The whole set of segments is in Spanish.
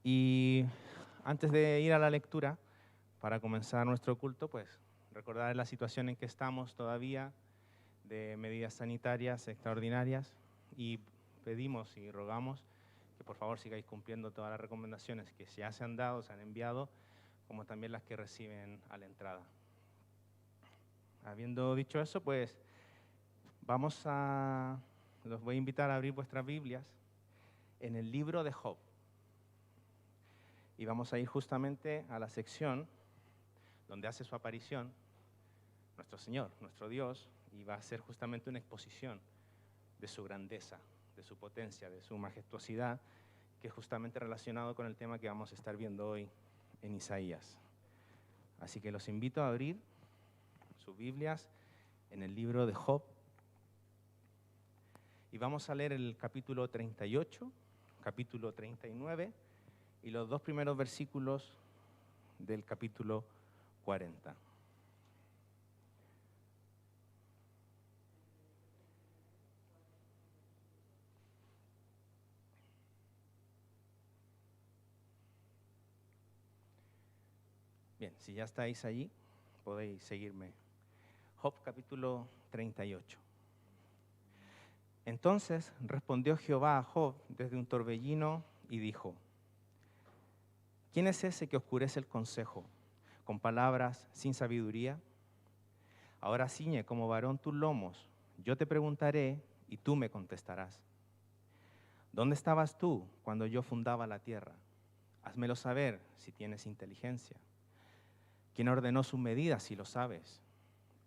Y antes de ir a la lectura, para comenzar nuestro culto, pues recordar la situación en que estamos todavía de medidas sanitarias extraordinarias y pedimos y rogamos que por favor sigáis cumpliendo todas las recomendaciones que ya se han dado, se han enviado, como también las que reciben a la entrada. Habiendo dicho eso, pues los voy a invitar a abrir vuestras Biblias en el libro de Job. Y vamos a ir justamente a la sección donde hace su aparición nuestro Señor, nuestro Dios, y va a ser justamente una exposición de su grandeza, de su potencia, de su majestuosidad, que es justamente relacionado con el tema que vamos a estar viendo hoy en Isaías. Así que los invito a abrir sus Biblias en el libro de Job, y vamos a leer el capítulo 38, capítulo 39, y los dos primeros versículos del capítulo 40. Bien, si ya estáis allí, podéis seguirme. Job capítulo 38. Entonces respondió Jehová a Job desde un torbellino y dijo: ¿Quién es ese que oscurece el consejo con palabras sin sabiduría? Ahora ciñe como varón tus lomos, yo te preguntaré y tú me contestarás. ¿Dónde estabas tú cuando yo fundaba la tierra? Házmelo saber si tienes inteligencia. ¿Quién ordenó sus medidas si lo sabes?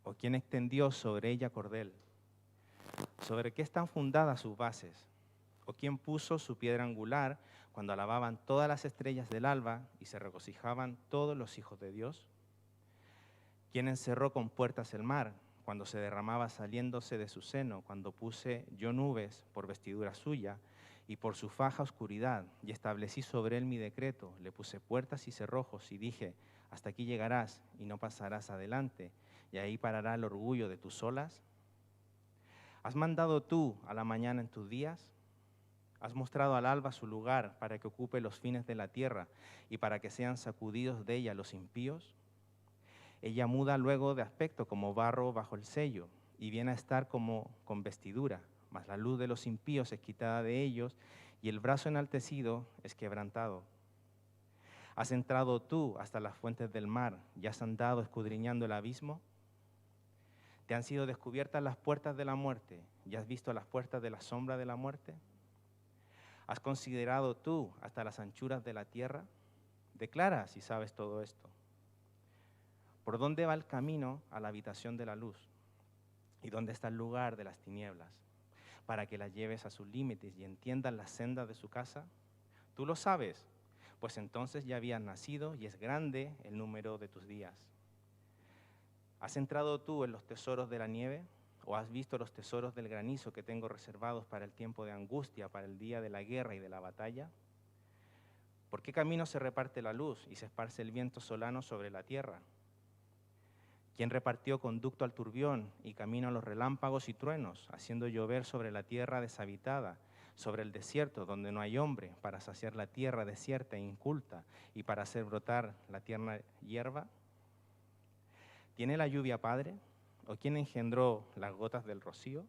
¿O quién extendió sobre ella cordel? ¿Sobre qué están fundadas sus bases? ¿O quién puso su piedra angular cuando alababan todas las estrellas del alba y se regocijaban todos los hijos de Dios? ¿Quién encerró con puertas el mar cuando se derramaba saliéndose de su seno, cuando puse yo nubes por vestidura suya y por su faja oscuridad, y establecí sobre él mi decreto, le puse puertas y cerrojos y dije: hasta aquí llegarás y no pasarás adelante, y ahí parará el orgullo de tus olas? ¿Has mandado tú a la mañana en tus días? ¿Has mostrado al alba su lugar para que ocupe los fines de la tierra y para que sean sacudidos de ella los impíos? Ella muda luego de aspecto como barro bajo el sello y viene a estar como con vestidura, mas la luz de los impíos es quitada de ellos y el brazo enaltecido es quebrantado. ¿Has entrado tú hasta las fuentes del mar y has andado escudriñando el abismo? ¿Te han sido descubiertas las puertas de la muerte y has visto las puertas de la sombra de la muerte? ¿Has considerado tú hasta las anchuras de la tierra? Declara si sabes todo esto. ¿Por dónde va el camino a la habitación de la luz? ¿Y dónde está el lugar de las tinieblas? Para que las lleves a sus límites y entiendas las sendas de su casa. Tú lo sabes, pues entonces ya habías nacido y es grande el número de tus días. ¿Has entrado tú en los tesoros de la nieve? ¿O has visto los tesoros del granizo que tengo reservados para el tiempo de angustia, para el día de la guerra y de la batalla? ¿Por qué camino se reparte la luz y se esparce el viento solano sobre la tierra? ¿Quién repartió conducto al turbión y camino a los relámpagos y truenos, haciendo llover sobre la tierra deshabitada, sobre el desierto donde no hay hombre, para saciar la tierra desierta e inculta y para hacer brotar la tierna hierba? ¿Tiene la lluvia padre? ¿O quién engendró las gotas del rocío?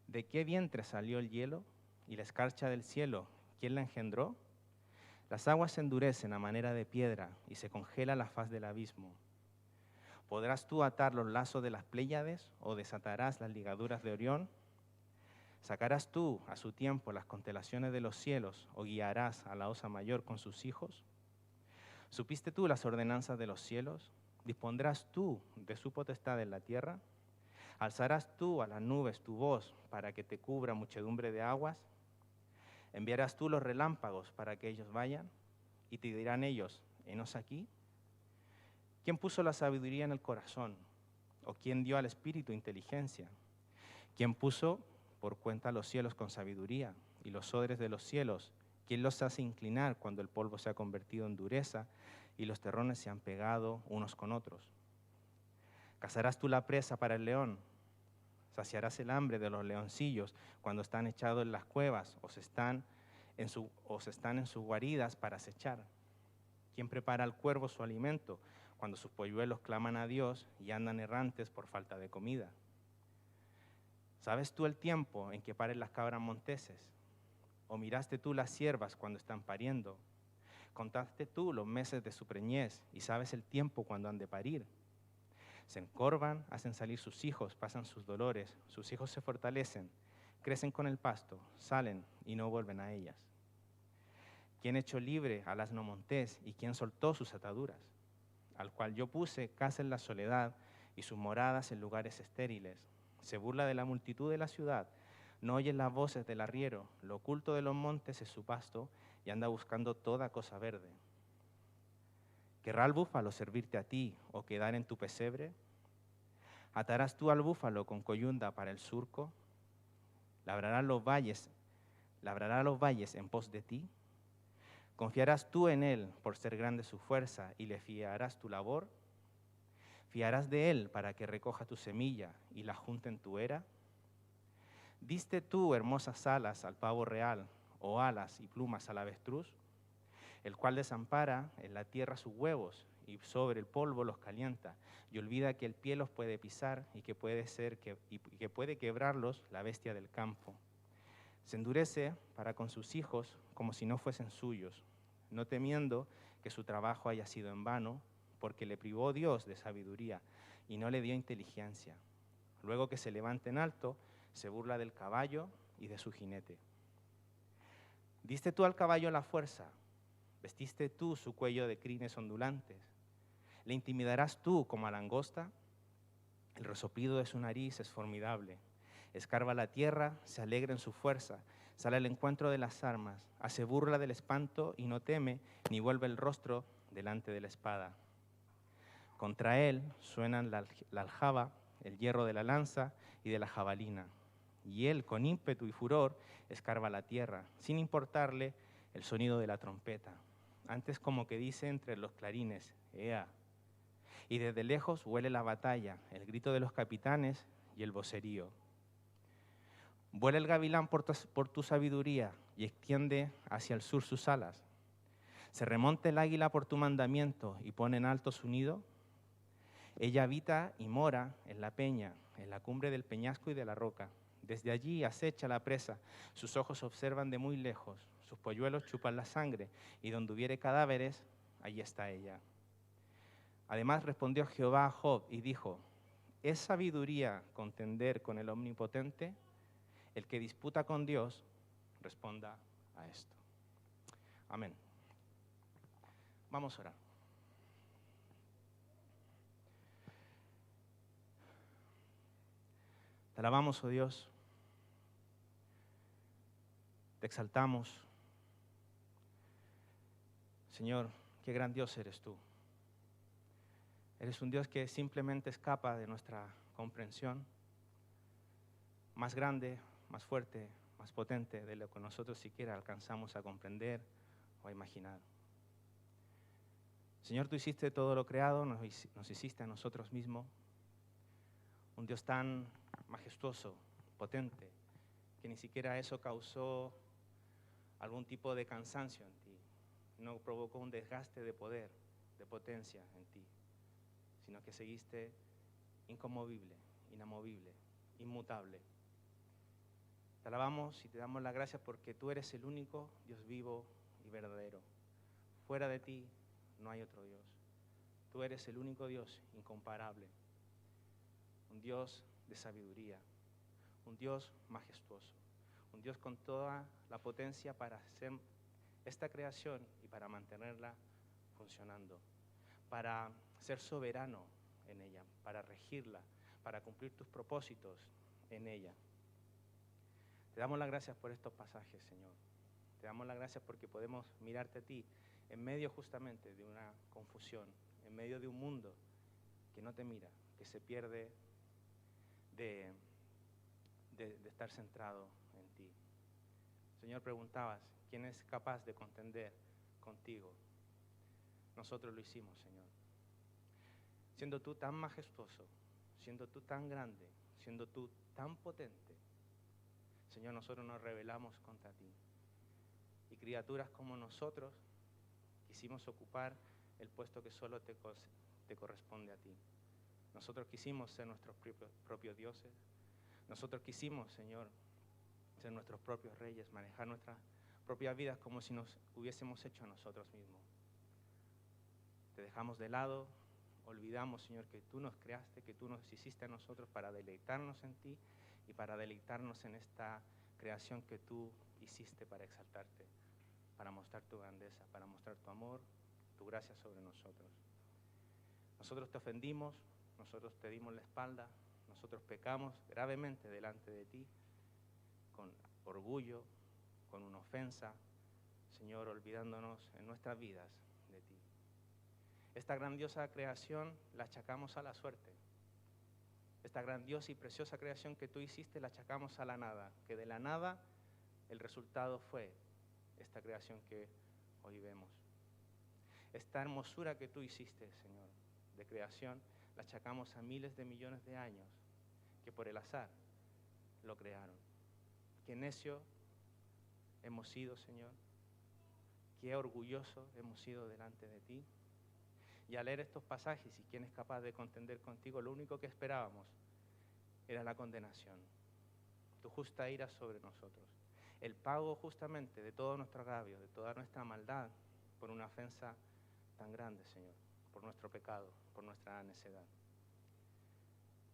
¿De qué vientre salió el hielo y la escarcha del cielo? ¿Quién la engendró? Las aguas se endurecen a manera de piedra y se congela la faz del abismo. ¿Podrás tú atar los lazos de las Pléyades o desatarás las ligaduras de Orión? ¿Sacarás tú a su tiempo las constelaciones de los cielos o guiarás a la Osa Mayor con sus hijos? ¿Supiste tú las ordenanzas de los cielos? ¿Dispondrás tú de su potestad en la tierra? ¿Alzarás tú a las nubes tu voz para que te cubra muchedumbre de aguas? ¿Enviarás tú los relámpagos para que ellos vayan? Y te dirán ellos: henos aquí. ¿Quién puso la sabiduría en el corazón? ¿O quién dio al espíritu inteligencia? ¿Quién puso por cuenta los cielos con sabiduría y los odres de los cielos? ¿Quién los hace inclinar cuando el polvo se ha convertido en dureza y los terrones se han pegado unos con otros? ¿Cazarás tú la presa para el león? ¿Saciarás el hambre de los leoncillos cuando están echados en las cuevas o se están os están en sus guaridas para acechar? ¿Quién prepara al cuervo su alimento cuando sus polluelos claman a Dios y andan errantes por falta de comida? ¿Sabes tú el tiempo en que paren las cabras monteses? ¿O miraste tú las ciervas cuando están pariendo? ¿Contaste tú los meses de su preñez y sabes el tiempo cuando han de parir? Se encorvan, hacen salir sus hijos, pasan sus dolores, sus hijos se fortalecen, crecen con el pasto, salen y no vuelven a ellas. ¿Quién echó libre al asno montés y quién soltó sus ataduras? Al cual yo puse casa en la soledad y sus moradas en lugares estériles. Se burla de la multitud de la ciudad, no oye las voces del arriero, lo oculto de los montes es su pasto y anda buscando toda cosa verde. ¿Querrá el búfalo servirte a ti o quedar en tu pesebre? ¿Atarás tú al búfalo con coyunda para el surco? ¿Labrará los valles en pos de ti? ¿Confiarás tú en él por ser grande su fuerza y le fiarás tu labor? ¿Fiarás de él para que recoja tu semilla y la junte en tu era? ¿Diste tú hermosas alas al pavo real o alas y plumas al avestruz? El cual desampara en la tierra sus huevos y sobre el polvo los calienta y olvida que el pie los puede pisar y que puede quebrarlos la bestia del campo. Se endurece para con sus hijos como si no fuesen suyos, no temiendo que su trabajo haya sido en vano, porque le privó Dios de sabiduría y no le dio inteligencia. Luego que se levanta en alto, se burla del caballo y de su jinete. ¿Diste tú al caballo la fuerza? ¿Vestiste tú su cuello de crines ondulantes? ¿Le intimidarás tú como a langosta? El resoplido de su nariz es formidable. Escarba la tierra, se alegra en su fuerza, sale al encuentro de las armas, hace burla del espanto y no teme, ni vuelve el rostro delante de la espada. Contra él suenan la aljaba, el hierro de la lanza y de la jabalina. Y él, con ímpetu y furor, escarba la tierra, sin importarle el sonido de la trompeta. Antes como que dice entre los clarines, ¡ea! Y desde lejos huele la batalla, el grito de los capitanes y el vocerío. Vuela el gavilán por tu sabiduría y extiende hacia el sur sus alas. Se remonta el águila por tu mandamiento y pone en alto su nido. Ella habita y mora en la peña, en la cumbre del peñasco y de la roca. Desde allí acecha la presa, sus ojos observan de muy lejos, sus polluelos chupan la sangre, y donde hubiere cadáveres, allí está ella. Además respondió Jehová a Job y dijo, ¿es sabiduría contender con el Omnipotente? El que disputa con Dios, responda a esto. Amén. Vamos a orar. Te alabamos, oh Dios. Te exaltamos. Señor, qué gran Dios eres tú. Eres un Dios que simplemente escapa de nuestra comprensión, más grande, más fuerte, más potente de lo que nosotros siquiera alcanzamos a comprender o a imaginar. Señor, tú hiciste todo lo creado, nos hiciste a nosotros mismos, un Dios tan majestuoso, potente, que ni siquiera eso causó algún tipo de cansancio en ti, no provocó un desgaste de poder, de potencia en ti, sino que seguiste inconmovible, inamovible, inmutable. Te alabamos y te damos las gracias porque tú eres el único Dios vivo y verdadero. Fuera de ti no hay otro Dios. Tú eres el único Dios incomparable, un Dios de sabiduría, un Dios majestuoso, un Dios con toda la potencia para hacer esta creación y para mantenerla funcionando, para ser soberano en ella, para regirla, para cumplir tus propósitos en ella. Te damos las gracias por estos pasajes, Señor. Te damos las gracias porque podemos mirarte a ti en medio justamente de una confusión, en medio de un mundo que no te mira, que se pierde de estar centrado en ti. Señor, preguntabas, ¿quién es capaz de contender contigo? Nosotros lo hicimos, Señor. Siendo tú tan majestuoso, siendo tú tan grande, siendo tú tan potente, Señor, nosotros nos rebelamos contra ti. Y criaturas como nosotros quisimos ocupar el puesto que solo te corresponde a ti. Nosotros quisimos ser nuestros propios dioses. Nosotros quisimos, Señor, ser nuestros propios reyes, manejar nuestras propias vidas como si nos hubiésemos hecho a nosotros mismos. Te dejamos de lado, olvidamos, Señor, que tú nos creaste, que tú nos hiciste a nosotros para deleitarnos en ti y para deleitarnos en esta creación que tú hiciste para exaltarte, para mostrar tu grandeza, para mostrar tu amor, tu gracia sobre nosotros. Nosotros te ofendimos, nosotros te dimos la espalda, nosotros pecamos gravemente delante de ti, con orgullo, con una ofensa, Señor, olvidándonos en nuestras vidas de ti. Esta grandiosa creación la achacamos a la suerte. Esta grandiosa y preciosa creación que tú hiciste la achacamos a la nada, que de la nada el resultado fue esta creación que hoy vemos. Esta hermosura que tú hiciste, Señor, de creación, la achacamos a miles de millones de años que por el azar lo crearon. Qué necio hemos sido, Señor. Qué orgulloso hemos sido delante de ti. Y al leer estos pasajes, y quién es capaz de contender contigo, lo único que esperábamos era la condenación, tu justa ira sobre nosotros, el pago justamente de todo nuestro agravio, de toda nuestra maldad, por una ofensa tan grande, Señor, por nuestro pecado, por nuestra necedad.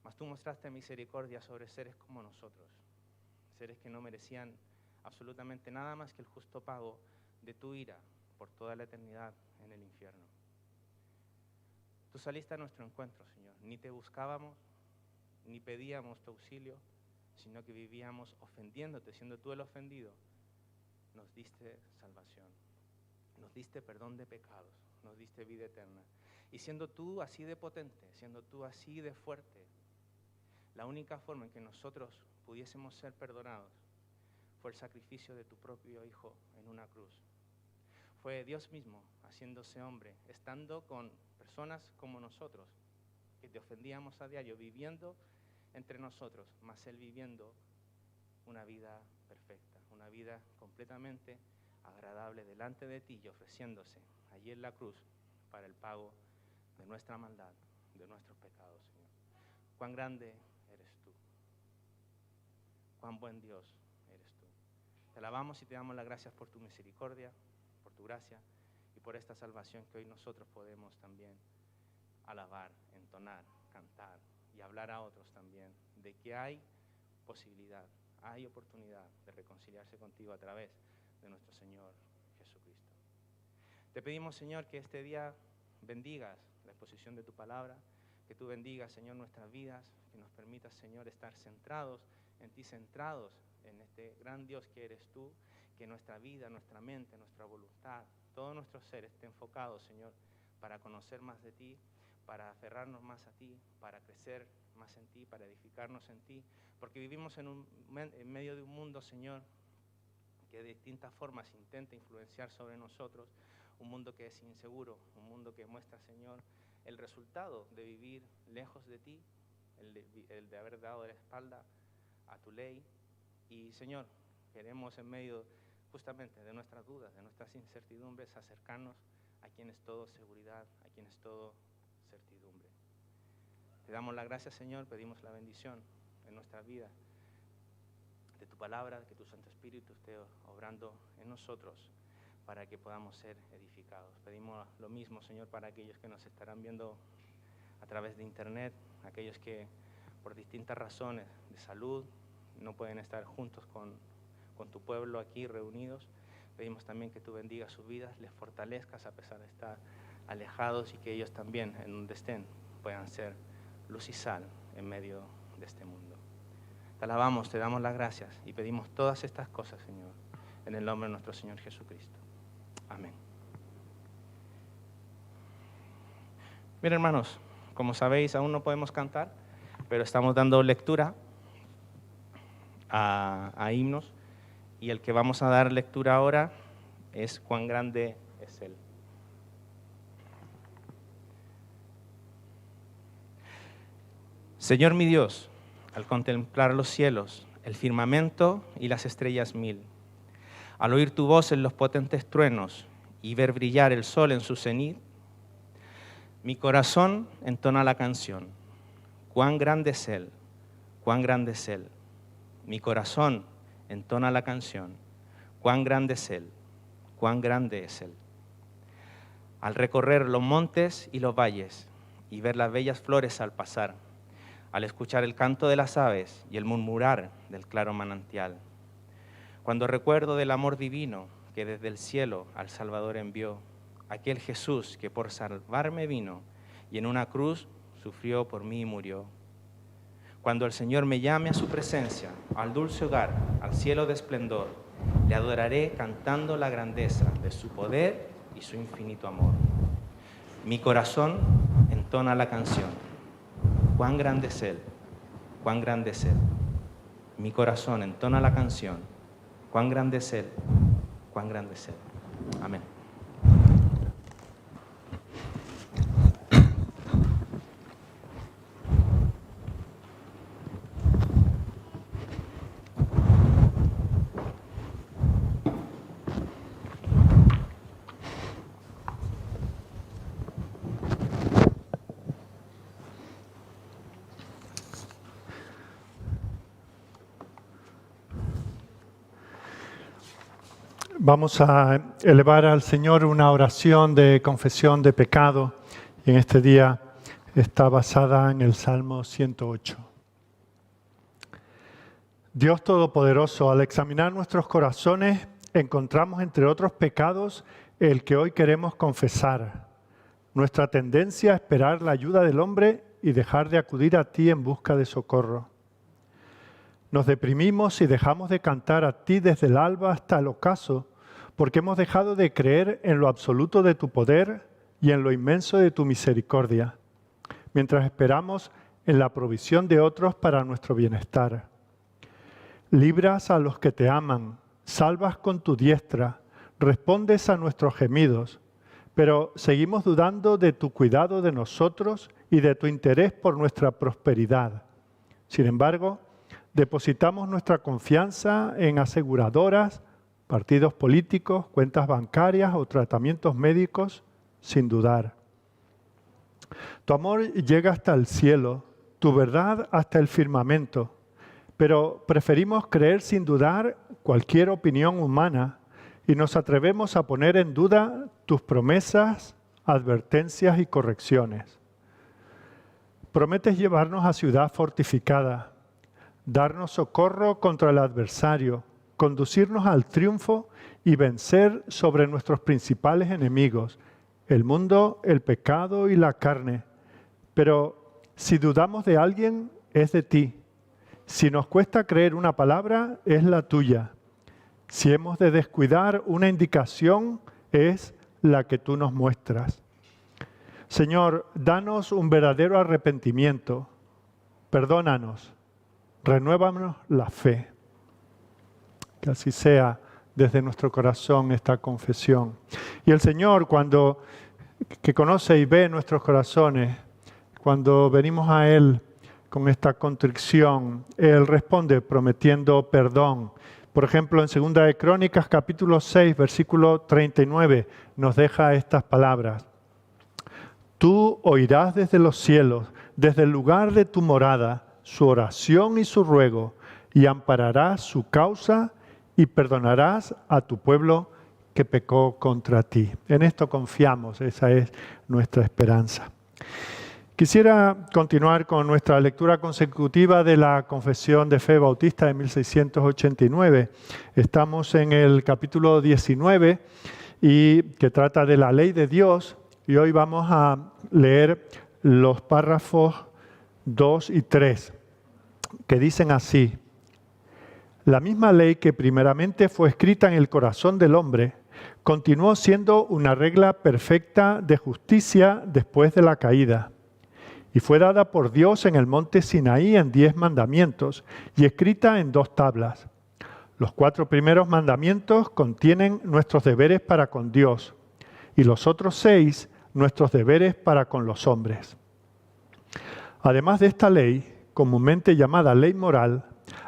Mas tú mostraste misericordia sobre seres como nosotros, seres que no merecían absolutamente nada más que el justo pago de tu ira por toda la eternidad en el infierno. Tú saliste a nuestro encuentro, Señor. Ni te buscábamos, ni pedíamos tu auxilio, sino que vivíamos ofendiéndote, siendo tú el ofendido. Nos diste salvación, nos diste perdón de pecados, nos diste vida eterna. Y siendo tú así de potente, siendo tú así de fuerte, la única forma en que nosotros pudiésemos ser perdonados fue el sacrificio de tu propio Hijo en una cruz. Fue Dios mismo haciéndose hombre, estando con personas como nosotros, que te ofendíamos a diario, viviendo entre nosotros, mas Él viviendo una vida perfecta, una vida completamente agradable delante de ti y ofreciéndose allí en la cruz para el pago de nuestra maldad, de nuestros pecados, Señor. Cuán grande eres tú, cuán buen Dios eres tú. Te alabamos y te damos las gracias por tu misericordia, por tu gracia y por esta salvación que hoy nosotros podemos también alabar, entonar, cantar y hablar a otros también de que hay posibilidad, hay oportunidad de reconciliarse contigo a través de nuestro Señor Jesucristo. Te pedimos, Señor, que este día bendigas la exposición de tu palabra, que tú bendigas, Señor, nuestras vidas, que nos permitas, Señor, estar centrados en ti, centrados en este gran Dios que eres tú, que nuestra vida, nuestra mente, nuestra voluntad, todo nuestro ser esté enfocado, Señor, para conocer más de ti, para aferrarnos más a ti, para crecer más en ti, para edificarnos en ti, porque vivimos en medio de un mundo, Señor, que de distintas formas intenta influenciar sobre nosotros, un mundo que es inseguro, un mundo que muestra, Señor, el resultado de vivir lejos de ti, el de haber dado la espalda a tu ley. Y, Señor, queremos en medio justamente de nuestras dudas, de nuestras incertidumbres, acercarnos a quien es todo seguridad, a quien es todo certidumbre. Te damos la gracia, Señor, pedimos la bendición en nuestra vida de tu palabra, que tu Santo Espíritu esté obrando en nosotros para que podamos ser edificados. Pedimos lo mismo, Señor, para aquellos que nos estarán viendo a través de internet, aquellos que por distintas razones de salud no pueden estar juntos con tu pueblo aquí reunidos. Pedimos también que tú bendigas sus vidas, les fortalezcas a pesar de estar alejados y que ellos también, en donde estén, puedan ser luz y sal en medio de este mundo. Te alabamos, te damos las gracias y pedimos todas estas cosas, Señor, en el nombre de nuestro Señor Jesucristo. Amén. Bien, hermanos, como sabéis, aún no podemos cantar, pero estamos dando lectura a himnos, y el que vamos a dar lectura ahora es Cuán grande es Él. Señor mi Dios, al contemplar los cielos, el firmamento y las estrellas mil, Al oír tu voz en los potentes truenos y ver brillar el sol en su cenit, mi corazón entona la canción. Cuán grande es Él, cuán grande es Él. Mi corazón entona la canción. Cuán grande es Él, cuán grande es Él. Al recorrer los montes y los valles y ver las bellas flores al pasar, al escuchar el canto de las aves y el murmurar del claro manantial, cuando recuerdo del amor divino que desde el cielo al Salvador envió, aquel Jesús que por salvarme vino y en una cruz sufrió por mí y murió. Cuando el Señor me llame a su presencia, al dulce hogar, al cielo de esplendor, le adoraré cantando la grandeza de su poder y su infinito amor. Mi corazón entona la canción. Cuán grande es Él, cuán grande es Él. Mi corazón entona la canción. Cuán grande es Él, cuán grande es Él. Amén. Vamos a elevar al Señor una oración de confesión de pecado y en este día está basada en el Salmo 108. Dios Todopoderoso, al examinar nuestros corazones, encontramos entre otros pecados el que hoy queremos confesar. Nuestra tendencia a esperar la ayuda del hombre y dejar de acudir a ti en busca de socorro. Nos deprimimos y dejamos de cantar a ti desde el alba hasta el ocaso, porque hemos dejado de creer en lo absoluto de tu poder y en lo inmenso de tu misericordia, mientras esperamos en la provisión de otros para nuestro bienestar. Libras a los que te aman, salvas con tu diestra, respondes a nuestros gemidos, pero seguimos dudando de tu cuidado de nosotros y de tu interés por nuestra prosperidad. Sin embargo, depositamos nuestra confianza en aseguradoras, partidos políticos, cuentas bancarias o tratamientos médicos, sin dudar. Tu amor llega hasta el cielo, tu verdad hasta el firmamento, pero preferimos creer sin dudar cualquier opinión humana y nos atrevemos a poner en duda tus promesas, advertencias y correcciones. Prometes llevarnos a ciudad fortificada, darnos socorro contra el adversario, conducirnos al triunfo y vencer sobre nuestros principales enemigos, el mundo, el pecado y la carne. Pero si dudamos de alguien, es de ti. Si nos cuesta creer una palabra, es la tuya. Si hemos de descuidar una indicación, es la que tú nos muestras. Señor, danos un verdadero arrepentimiento. Perdónanos. Renuévanos la fe. Que así sea desde nuestro corazón esta confesión. Y el Señor, que conoce y ve nuestros corazones, cuando venimos a Él con esta contrición, Él responde prometiendo perdón. Por ejemplo, en 2 de Crónicas, capítulo 6, versículo 39, nos deja estas palabras. Tú oirás desde los cielos, desde el lugar de tu morada, su oración y su ruego, y ampararás su causa y perdonarás a tu pueblo que pecó contra ti. En esto confiamos, esa es nuestra esperanza. Quisiera continuar con nuestra lectura consecutiva de la Confesión de Fe Bautista de 1689. Estamos en el capítulo 19 y que trata de la ley de Dios y hoy vamos a leer los párrafos 2 y 3 que dicen así. La misma ley que primeramente fue escrita en el corazón del hombre continuó siendo una regla perfecta de justicia después de la caída. Y fue dada por Dios en el monte Sinaí en 10 mandamientos y escrita en 2 tablas. Los 4 primeros mandamientos contienen nuestros deberes para con Dios y los otros 6 nuestros deberes para con los hombres. Además de esta ley, comúnmente llamada ley moral,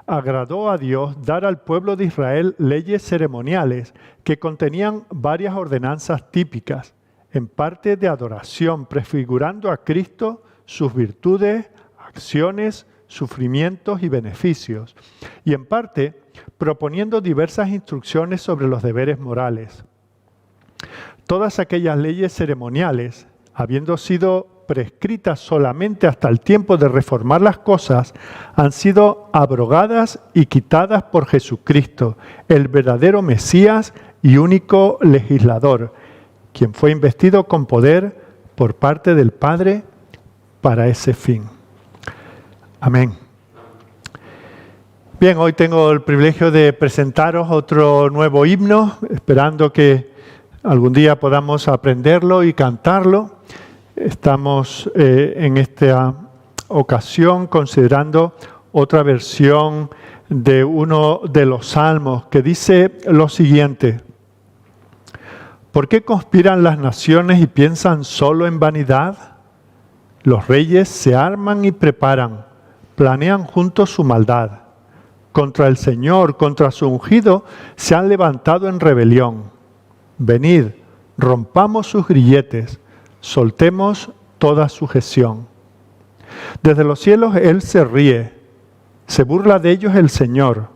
agradó a Dios dar al pueblo de Israel leyes ceremoniales que contenían varias ordenanzas típicas, en parte de adoración, prefigurando a Cristo, sus virtudes, acciones, sufrimientos y beneficios, y en parte proponiendo diversas instrucciones sobre los deberes morales. Todas aquellas leyes ceremoniales, habiendo sido prescritas solamente hasta el tiempo de reformar las cosas, han sido abrogadas y quitadas por Jesucristo, el verdadero Mesías y único legislador, quien fue investido con poder por parte del Padre para ese fin. Amén. Bien, hoy tengo el privilegio de presentaros otro nuevo himno, esperando que algún día podamos aprenderlo y cantarlo. Estamos en esta ocasión considerando otra versión de uno de los salmos que dice lo siguiente: ¿por qué conspiran las naciones y piensan solo en vanidad? Los reyes se arman y preparan, planean juntos su maldad. Contra el Señor, contra su ungido, se han levantado en rebelión. Venid, rompamos sus grilletes, soltemos toda sujeción. Desde los cielos Él se ríe, se burla de ellos el Señor.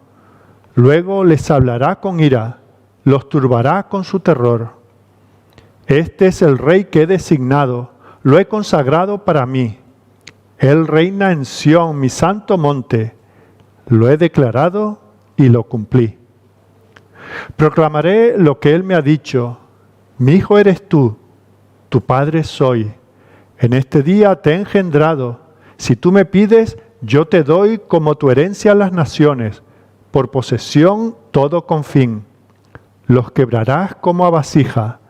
Luego les hablará con ira, los turbará con su terror. Este es el Rey que he designado, lo he consagrado para mí. Él reina en Sión, mi santo monte. Lo he declarado y lo cumplí. Proclamaré lo que Él me ha dicho. Mi hijo eres tú, tu padre soy. En este día te he engendrado. Si tú me pides, yo te doy como tu herencia a las naciones, por posesión todo con fin. Los quebrarás como a vasija.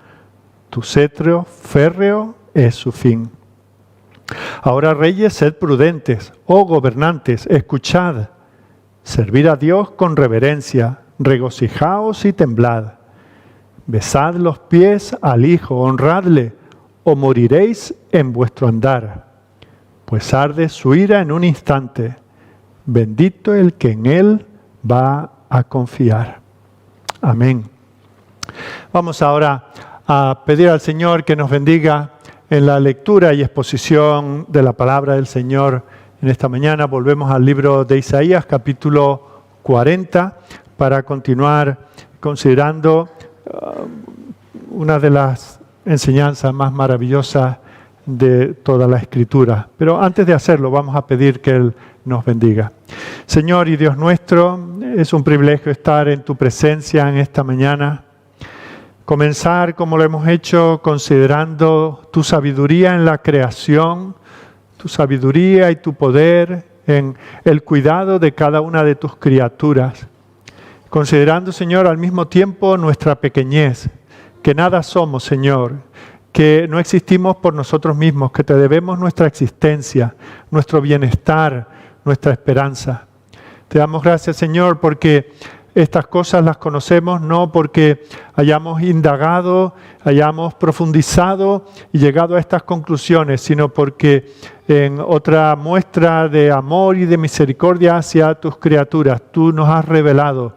Tu cetro férreo es su fin. Ahora, reyes, sed prudentes. Oh gobernantes, escuchad. Servid a Dios con reverencia, regocijaos y temblad. Besad los pies al Hijo, honradle, o moriréis en vuestro andar. Pues arde su ira en un instante. Bendito el que en Él va a confiar. Amén. Vamos ahora a pedir al Señor que nos bendiga en la lectura y exposición de la palabra del Señor. En esta mañana volvemos al libro de Isaías, capítulo 40, para continuar considerando una de las enseñanzas más maravillosas de toda la Escritura. Pero antes de hacerlo, vamos a pedir que Él nos bendiga. Señor y Dios nuestro, es un privilegio estar en tu presencia en esta mañana. Comenzar, como lo hemos hecho, considerando tu sabiduría en la creación, tu sabiduría y tu poder en el cuidado de cada una de tus criaturas. Considerando, Señor, al mismo tiempo nuestra pequeñez, que nada somos, Señor, que no existimos por nosotros mismos, que te debemos nuestra existencia, nuestro bienestar, nuestra esperanza. Te damos gracias, Señor, porque estas cosas las conocemos no porque hayamos indagado, hayamos profundizado y llegado a estas conclusiones, sino porque en otra muestra de amor y de misericordia hacia tus criaturas, tú nos has revelado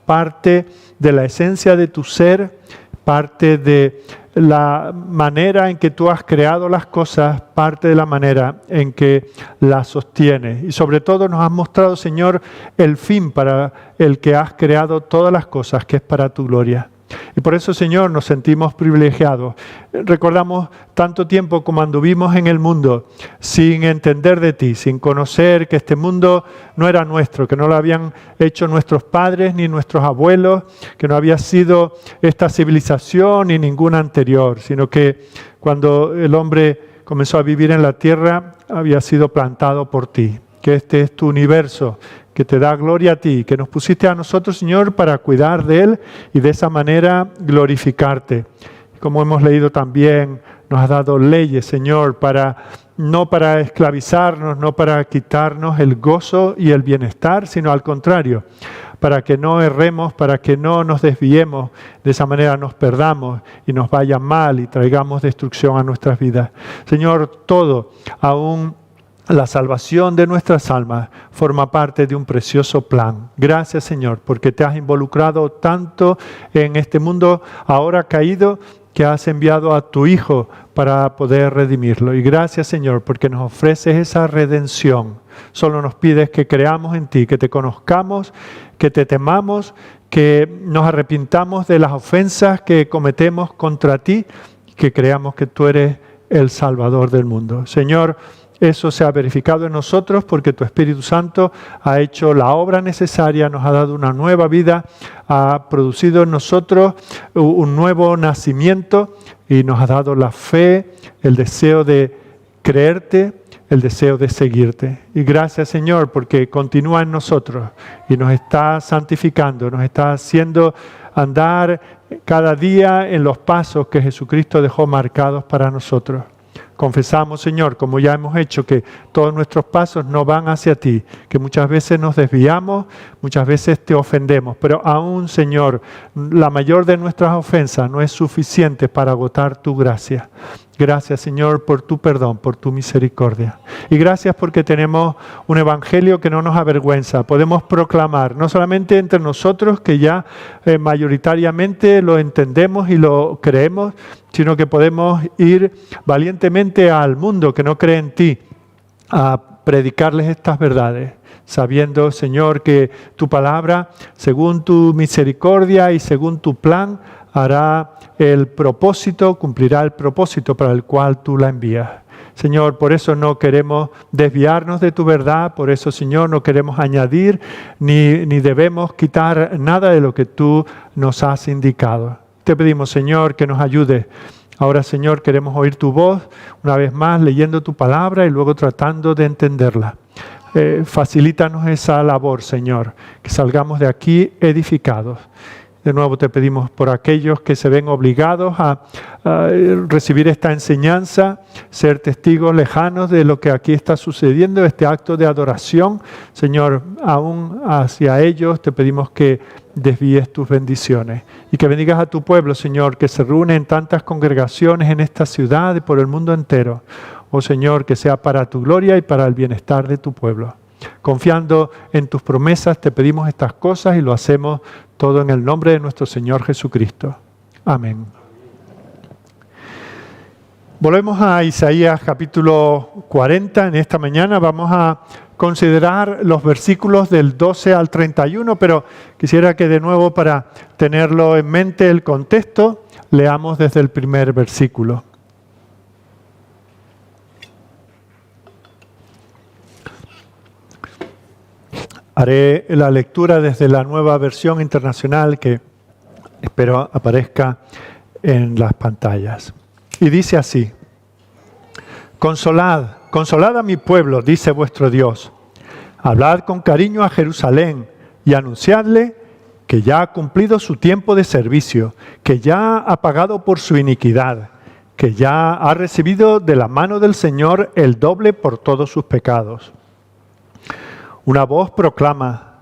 parte de la esencia de tu ser, parte de la manera en que tú has creado las cosas, parte de la manera en que las sostienes. Y sobre todo nos has mostrado, Señor, el fin para el que has creado todas las cosas, que es para tu gloria. Y por eso, Señor, nos sentimos privilegiados. Recordamos tanto tiempo como anduvimos en el mundo sin entender de ti, sin conocer que este mundo no era nuestro, que no lo habían hecho nuestros padres ni nuestros abuelos, que no había sido esta civilización ni ninguna anterior, sino que cuando el hombre comenzó a vivir en la tierra había sido plantado por ti, que este es tu universo, que te da gloria a ti, que nos pusiste a nosotros, Señor, para cuidar de Él y de esa manera glorificarte. Como hemos leído también, nos has dado leyes, Señor, no para esclavizarnos, no para quitarnos el gozo y el bienestar, sino al contrario, para que no erremos, para que no nos desviemos, de esa manera nos perdamos y nos vaya mal y traigamos destrucción a nuestras vidas. Señor, todo, aún La salvación de nuestras almas forma parte de un precioso plan. Gracias, Señor, porque te has involucrado tanto en este mundo ahora caído, que has enviado a tu Hijo para poder redimirlo. Y gracias, Señor, porque nos ofreces esa redención. Solo nos pides que creamos en ti, que te conozcamos, que te temamos, que nos arrepintamos de las ofensas que cometemos contra ti, que creamos que tú eres el Salvador del mundo. Señor, eso se ha verificado en nosotros porque tu Espíritu Santo ha hecho la obra necesaria, nos ha dado una nueva vida, ha producido en nosotros un nuevo nacimiento y nos ha dado la fe, el deseo de creerte, el deseo de seguirte. Y gracias, Señor, porque continúa en nosotros y nos está santificando, nos está haciendo andar cada día en los pasos que Jesucristo dejó marcados para nosotros. Confesamos, Señor, como ya hemos hecho, que todos nuestros pasos no van hacia ti, que muchas veces nos desviamos, muchas veces te ofendemos, pero aún, Señor, la mayor de nuestras ofensas no es suficiente para agotar tu gracia. Gracias, Señor, por tu perdón, por tu misericordia. Y gracias porque tenemos un evangelio que no nos avergüenza. Podemos proclamar, no solamente entre nosotros, que ya mayoritariamente lo entendemos y lo creemos, sino que podemos ir valientemente al mundo que no cree en ti a predicarles estas verdades, sabiendo, Señor, que tu palabra, según tu misericordia y según tu plan, hará el propósito, cumplirá el propósito para el cual tú la envías. Señor, por eso no queremos desviarnos de tu verdad, por eso, Señor, no queremos añadir ni debemos quitar nada de lo que tú nos has indicado. Te pedimos, Señor, que nos ayudes. Ahora, Señor, queremos oír tu voz, una vez más leyendo tu palabra y luego tratando de entenderla. Facilítanos esa labor, Señor, que salgamos de aquí edificados. De nuevo te pedimos por aquellos que se ven obligados a recibir esta enseñanza, ser testigos lejanos de lo que aquí está sucediendo, este acto de adoración. Señor, aún hacia ellos te pedimos que desvíes tus bendiciones y que bendigas a tu pueblo, Señor, que se reúne en tantas congregaciones en esta ciudad y por el mundo entero. Oh Señor, que sea para tu gloria y para el bienestar de tu pueblo. Confiando en tus promesas, te pedimos estas cosas y lo hacemos todo en el nombre de nuestro Señor Jesucristo. Amén. Volvemos a Isaías capítulo 40. En esta mañana vamos a considerar los versículos del 12 al 31, pero quisiera que de nuevo, para tenerlo en mente el contexto, leamos desde el primer versículo. Haré la lectura desde la Nueva Versión Internacional que espero aparezca en las pantallas. Y dice así: Consolad, consolad a mi pueblo, dice vuestro Dios. Hablad con cariño a Jerusalén y anunciadle que ya ha cumplido su tiempo de servicio, que ya ha pagado por su iniquidad, que ya ha recibido de la mano del Señor el doble por todos sus pecados. Una voz proclama: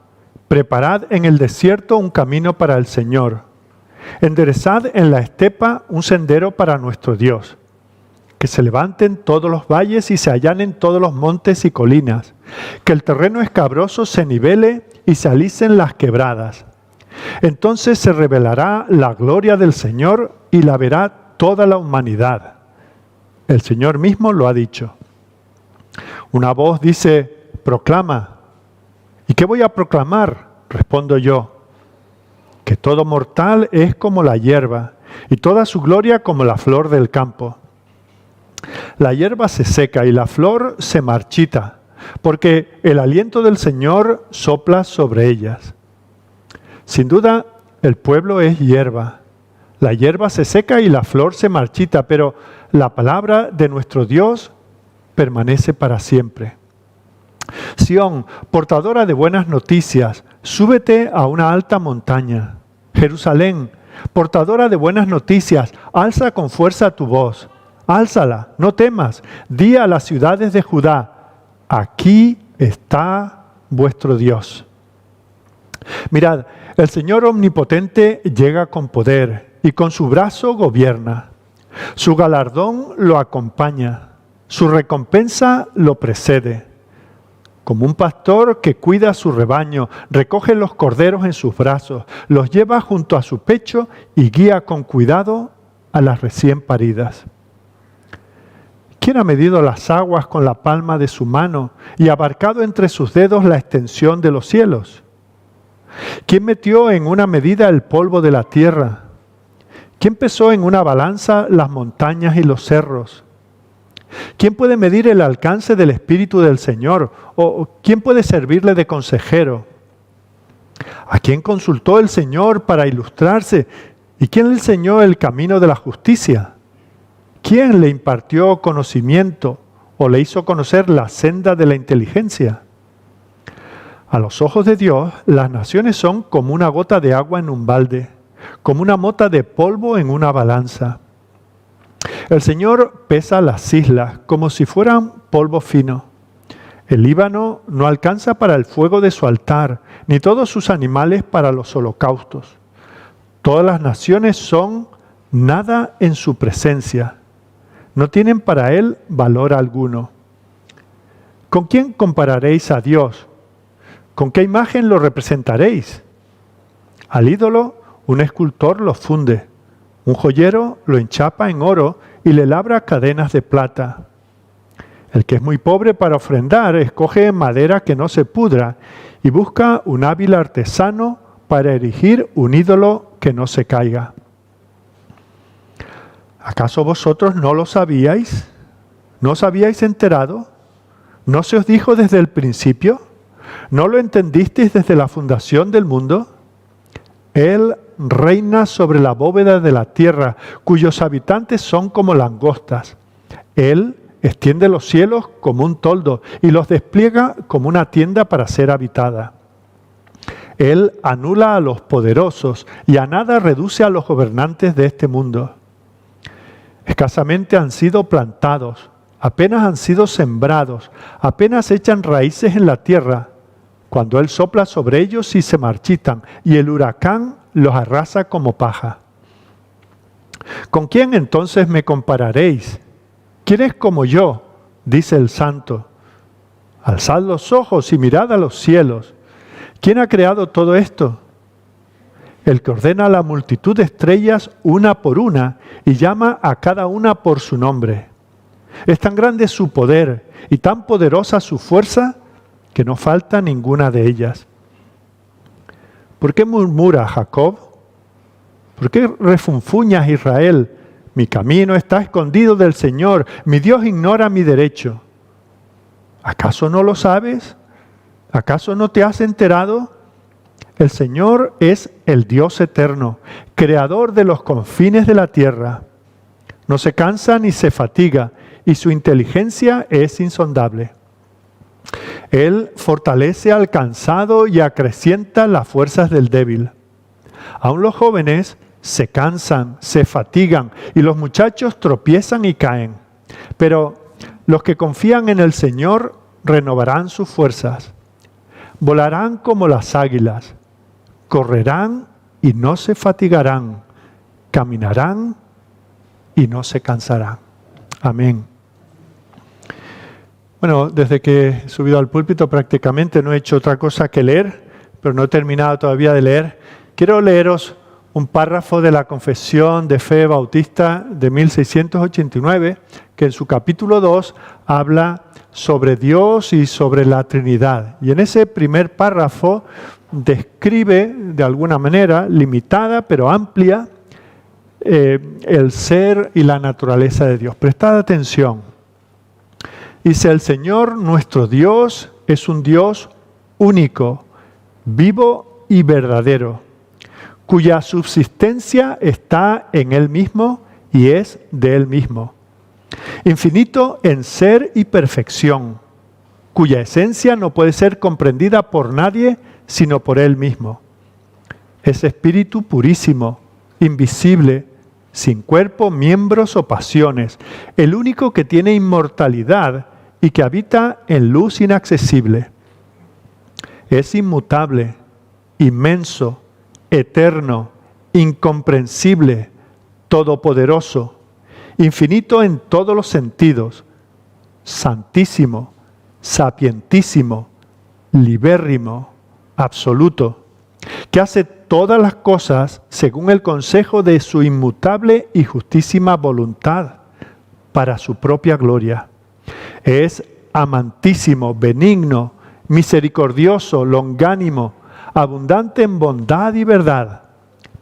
preparad en el desierto un camino para el Señor. Enderezad en la estepa un sendero para nuestro Dios. Que se levanten todos los valles y se allanen todos los montes y colinas. Que el terreno escabroso se nivele y se alicen las quebradas. Entonces se revelará la gloria del Señor y la verá toda la humanidad. El Señor mismo lo ha dicho. Una voz dice: proclama. ¿Y qué voy a proclamar? Respondo yo: que todo mortal es como la hierba, y toda su gloria como la flor del campo. La hierba se seca y la flor se marchita, porque el aliento del Señor sopla sobre ellas. Sin duda, el pueblo es hierba. La hierba se seca y la flor se marchita, pero la palabra de nuestro Dios permanece para siempre. Sión, portadora de buenas noticias, súbete a una alta montaña. Jerusalén, portadora de buenas noticias, alza con fuerza tu voz. Álzala, no temas. Di a las ciudades de Judá: aquí está vuestro Dios. Mirad, el Señor omnipotente llega con poder y con su brazo gobierna. Su galardón lo acompaña. Su recompensa lo precede. Como un pastor que cuida a su rebaño, recoge los corderos en sus brazos, los lleva junto a su pecho y guía con cuidado a las recién paridas. ¿Quién ha medido las aguas con la palma de su mano y abarcado entre sus dedos la extensión de los cielos? ¿Quién metió en una medida el polvo de la tierra? ¿Quién pesó en una balanza las montañas y los cerros? ¿Quién puede medir el alcance del Espíritu del Señor? ¿O quién puede servirle de consejero? ¿A quién consultó el Señor para ilustrarse? ¿Y quién le enseñó el camino de la justicia? ¿Quién le impartió conocimiento o le hizo conocer la senda de la inteligencia? A los ojos de Dios, las naciones son como una gota de agua en un balde, como una mota de polvo en una balanza. El Señor pesa las islas como si fueran polvo fino. El Líbano no alcanza para el fuego de su altar, ni todos sus animales para los holocaustos. Todas las naciones son nada en su presencia. No tienen para Él valor alguno. ¿Con quién compararéis a Dios? ¿Con qué imagen lo representaréis? Al ídolo, un escultor lo funde. Un joyero lo enchapa en oro y le labra cadenas de plata. El que es muy pobre para ofrendar, escoge madera que no se pudra y busca un hábil artesano para erigir un ídolo que no se caiga. ¿Acaso vosotros no lo sabíais? ¿No os habíais enterado? ¿No se os dijo desde el principio? ¿No lo entendisteis desde la fundación del mundo? Él reina sobre la bóveda de la tierra, cuyos habitantes son como langostas. Él extiende los cielos como un toldo y los despliega como una tienda para ser habitada. Él anula a los poderosos y a nada reduce a los gobernantes de este mundo. Escasamente han sido plantados, apenas han sido sembrados, apenas echan raíces en la tierra, cuando Él sopla sobre ellos y se marchitan, y el huracán los arrasa como paja. ¿Con quién entonces me compararéis? ¿Quién es como yo? Dice el Santo. Alzad los ojos y mirad a los cielos. ¿Quién ha creado todo esto? El que ordena a la multitud de estrellas una por una y llama a cada una por su nombre. Es tan grande su poder y tan poderosa su fuerza que no falta ninguna de ellas. ¿Por qué murmura Jacob? ¿Por qué refunfuñas Israel? Mi camino está escondido del Señor, mi Dios ignora mi derecho. ¿Acaso no lo sabes? ¿Acaso no te has enterado? El Señor es el Dios eterno, creador de los confines de la tierra. No se cansa ni se fatiga, y su inteligencia es insondable. Él fortalece al cansado y acrecienta las fuerzas del débil. Aun los jóvenes se cansan, se fatigan, y los muchachos tropiezan y caen. Pero los que confían en el Señor renovarán sus fuerzas. Volarán como las águilas, correrán y no se fatigarán, caminarán y no se cansarán. Amén. Bueno, desde que he subido al púlpito prácticamente no he hecho otra cosa que leer, pero no he terminado todavía de leer. Quiero leeros un párrafo de la Confesión de Fe Bautista de 1689, que en su capítulo 2 habla sobre Dios y sobre la Trinidad. Y en ese primer párrafo describe de alguna manera, limitada pero amplia, el ser y la naturaleza de Dios. Prestad atención. Dice: el Señor nuestro Dios es un Dios único, vivo y verdadero, cuya subsistencia está en Él mismo y es de Él mismo. Infinito en ser y perfección, cuya esencia no puede ser comprendida por nadie sino por Él mismo. Es espíritu purísimo, invisible, sin cuerpo, miembros o pasiones, el único que tiene inmortalidad y que habita en luz inaccesible. Es inmutable, inmenso, eterno, incomprensible, todopoderoso, infinito en todos los sentidos, santísimo, sapientísimo, libérrimo, absoluto, que hace todas las cosas según el consejo de su inmutable y justísima voluntad, para su propia gloria. Es amantísimo, benigno, misericordioso, longánimo, abundante en bondad y verdad,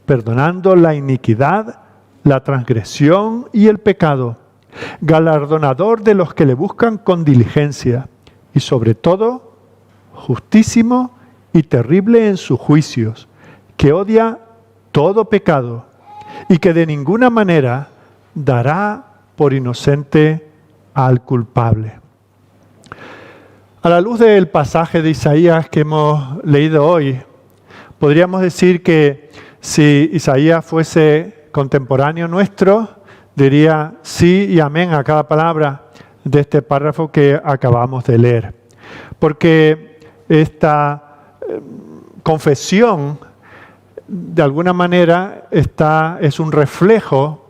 perdonando la iniquidad, la transgresión y el pecado, galardonador de los que le buscan con diligencia, y sobre todo, justísimo y terrible en sus juicios, que odia todo pecado y que de ninguna manera dará por inocente al culpable. A la luz del pasaje de Isaías que hemos leído hoy, podríamos decir que si Isaías fuese contemporáneo nuestro, diría sí y amén a cada palabra de este párrafo que acabamos de leer. Porque esta confesión, de alguna manera, es un reflejo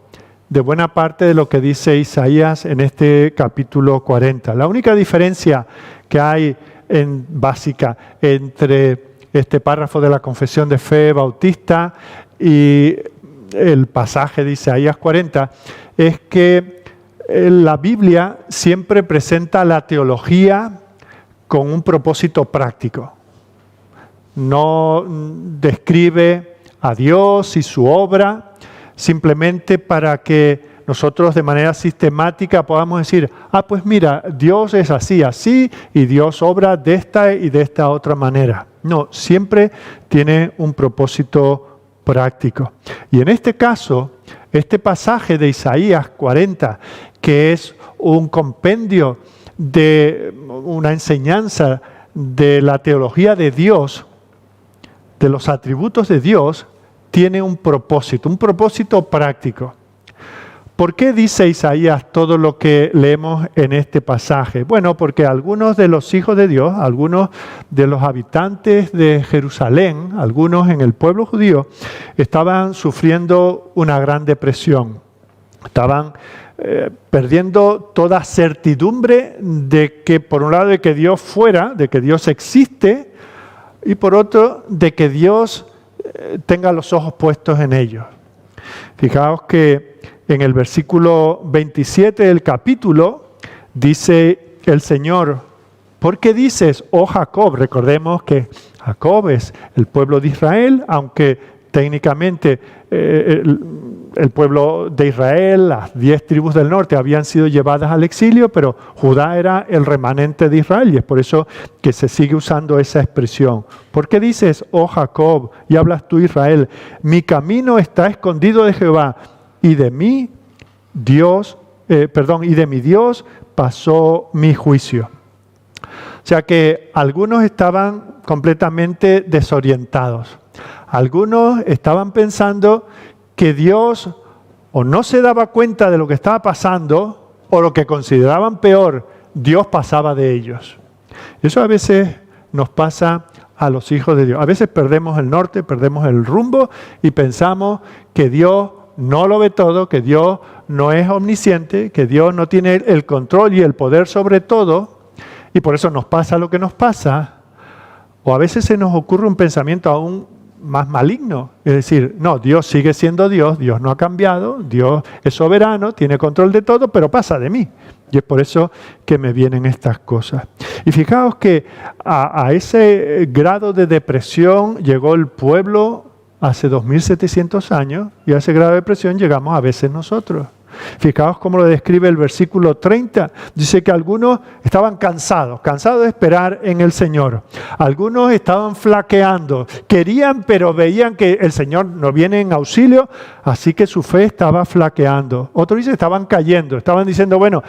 de buena parte de lo que dice Isaías en este capítulo 40. La única diferencia que hay básica entre este párrafo de la confesión de fe bautista y el pasaje de Isaías 40 es que la Biblia siempre presenta la teología con un propósito práctico. No describe a Dios y su obra simplemente para que nosotros de manera sistemática podamos decir, pues mira, Dios es así, así, y Dios obra de esta y de esta otra manera. No, siempre tiene un propósito práctico. Y en este caso, este pasaje de Isaías 40, que es un compendio de una enseñanza de la teología de Dios, de los atributos de Dios, tiene un propósito práctico. ¿Por qué dice Isaías todo lo que leemos en este pasaje? Bueno, porque algunos de los hijos de Dios, algunos de los habitantes de Jerusalén, algunos en el pueblo judío, estaban sufriendo una gran depresión. Estaban perdiendo toda certidumbre de que, por un lado, de que Dios fuera, de que Dios existe, y por otro, de que Dios tenga los ojos puestos en ellos. Fijaos que en el versículo 27 del capítulo dice el Señor, ¿por qué dices, oh Jacob? Recordemos que Jacob es el pueblo de Israel, aunque técnicamente el pueblo de Israel, las 10 tribus del norte habían sido llevadas al exilio, pero Judá era el remanente de Israel y es por eso que se sigue usando esa expresión. ¿Por qué dices, oh Jacob, y hablas tú Israel, mi camino está escondido de Jehová y de mi Dios pasó mi juicio? O sea que algunos estaban completamente desorientados. Algunos estaban pensando que Dios o no se daba cuenta de lo que estaba pasando, o lo que consideraban peor, Dios pasaba de ellos. Eso a veces nos pasa a los hijos de Dios. A veces perdemos el norte, perdemos el rumbo y pensamos que Dios no lo ve todo, que Dios no es omnisciente, que Dios no tiene el control y el poder sobre todo, y por eso nos pasa lo que nos pasa. O a veces se nos ocurre un pensamiento aún más maligno, es decir, no, Dios sigue siendo Dios, Dios no ha cambiado, Dios es soberano, tiene control de todo, pero pasa de mí. Y es por eso que me vienen estas cosas. Y fijaos que a ese grado de depresión llegó el pueblo hace 2700 años, y a ese grado de depresión llegamos a veces nosotros. Fijaos cómo lo describe el versículo 30. Dice que algunos estaban cansados de esperar en el Señor. Algunos estaban flaqueando, querían, pero veían que el Señor no viene en auxilio, así que su fe estaba flaqueando. Otros dicen estaban cayendo, estaban diciendo, bueno,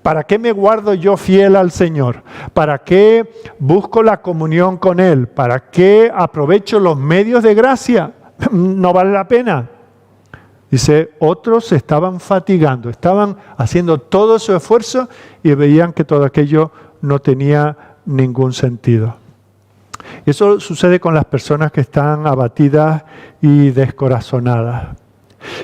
¿para qué me guardo yo fiel al Señor? ¿Para qué busco la comunión con Él? ¿Para qué aprovecho los medios de gracia? No vale la pena. Dice, otros se estaban fatigando, estaban haciendo todo su esfuerzo y veían que todo aquello no tenía ningún sentido. Eso sucede con las personas que están abatidas y descorazonadas.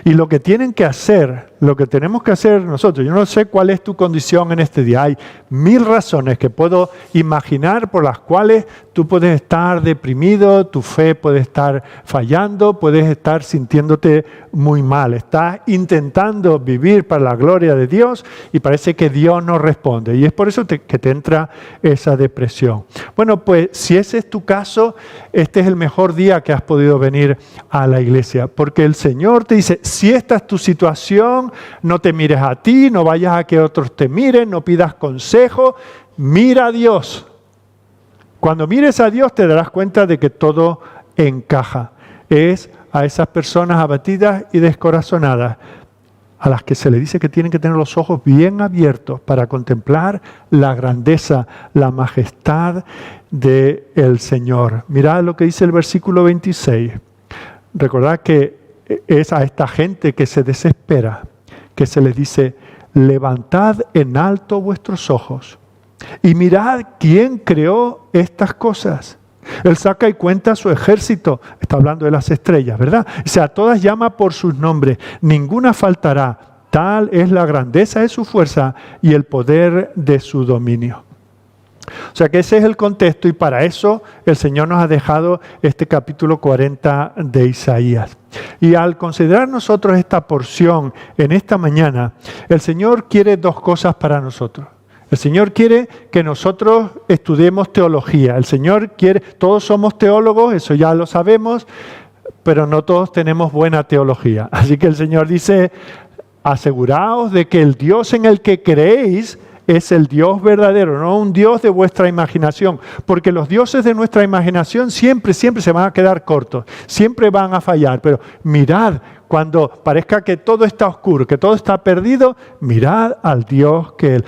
Y lo que tienen que hacer lo que tenemos que hacer nosotros, yo no sé cuál es tu condición en este día, hay 1000 razones que puedo imaginar por las cuales tú puedes estar deprimido, tu fe puede estar fallando, puedes estar sintiéndote muy mal, estás intentando vivir para la gloria de Dios y parece que Dios no responde y es por eso que te entra esa depresión. Bueno, pues si ese es tu caso, este es el mejor día que has podido venir a la iglesia, porque el Señor te dice, si esta es tu situación, no te mires a ti, no vayas a que otros te miren, no pidas consejo, mira a Dios. Cuando mires a Dios te darás cuenta de que todo encaja. Es a esas personas abatidas y descorazonadas, a las que se le dice que tienen que tener los ojos bien abiertos para contemplar la grandeza, la majestad del Señor. Mirad lo que dice el versículo 26. Recordad que es a esta gente que se desespera, que se les dice, levantad en alto vuestros ojos y mirad quién creó estas cosas. Él saca y cuenta su ejército, está hablando de las estrellas, ¿verdad? O sea, a todas llama por sus nombres, ninguna faltará, tal es la grandeza de su fuerza y el poder de su dominio. O sea que ese es el contexto y para eso el Señor nos ha dejado este capítulo 40 de Isaías. Y al considerar nosotros esta porción en esta mañana, el Señor quiere dos cosas para nosotros. El Señor quiere que nosotros estudiemos teología. El Señor quiere, todos somos teólogos, eso ya lo sabemos, pero no todos tenemos buena teología. Así que el Señor dice, aseguraos de que el Dios en el que creéis es el Dios verdadero, no un Dios de vuestra imaginación, porque los dioses de nuestra imaginación siempre se van a quedar cortos, siempre van a fallar, pero mirad, cuando parezca que todo está oscuro, que todo está perdido, mirad al Dios que Él.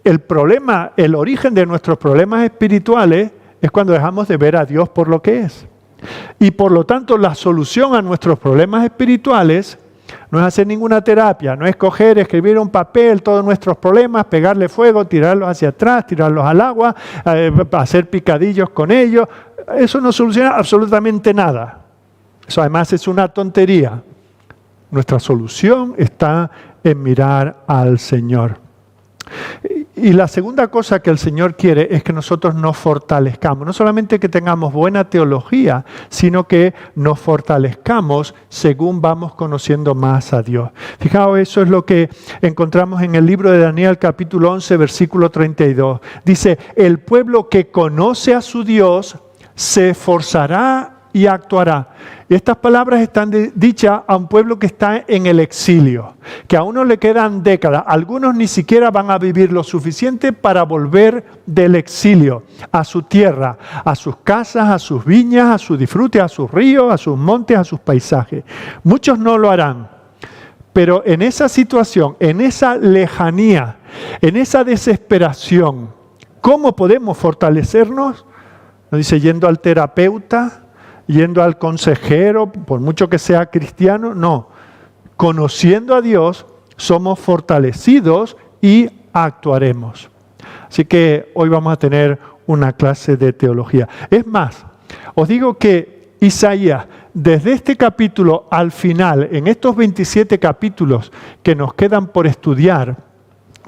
El problema, el origen de nuestros problemas espirituales es cuando dejamos de ver a Dios por lo que es. Y por lo tanto, la solución a nuestros problemas espirituales no es hacer ninguna terapia, no es coger, escribir un papel todos nuestros problemas, pegarle fuego, tirarlos hacia atrás, tirarlos al agua, hacer picadillos con ellos. Eso no soluciona absolutamente nada. Eso además es una tontería. Nuestra solución está en mirar al Señor. Y la segunda cosa que el Señor quiere es que nosotros nos fortalezcamos. No solamente que tengamos buena teología, sino que nos fortalezcamos según vamos conociendo más a Dios. Fijaos, eso es lo que encontramos en el libro de Daniel capítulo 11, versículo 32. Dice, el pueblo que conoce a su Dios se esforzará y actuará. Y estas palabras están dichas a un pueblo que está en el exilio, que a uno le quedan décadas, algunos ni siquiera van a vivir lo suficiente para volver del exilio a su tierra, a sus casas, a sus viñas, a su disfrute, a sus ríos, a sus montes, a sus paisajes. Muchos no lo harán, pero en esa situación, en esa lejanía, en esa desesperación, ¿cómo podemos fortalecernos? Nos dice, yendo al terapeuta, yendo al consejero, por mucho que sea cristiano, no. Conociendo a Dios, somos fortalecidos y actuaremos. Así que hoy vamos a tener una clase de teología. Es más, os digo que Isaías, desde este capítulo al final, en estos 27 capítulos que nos quedan por estudiar,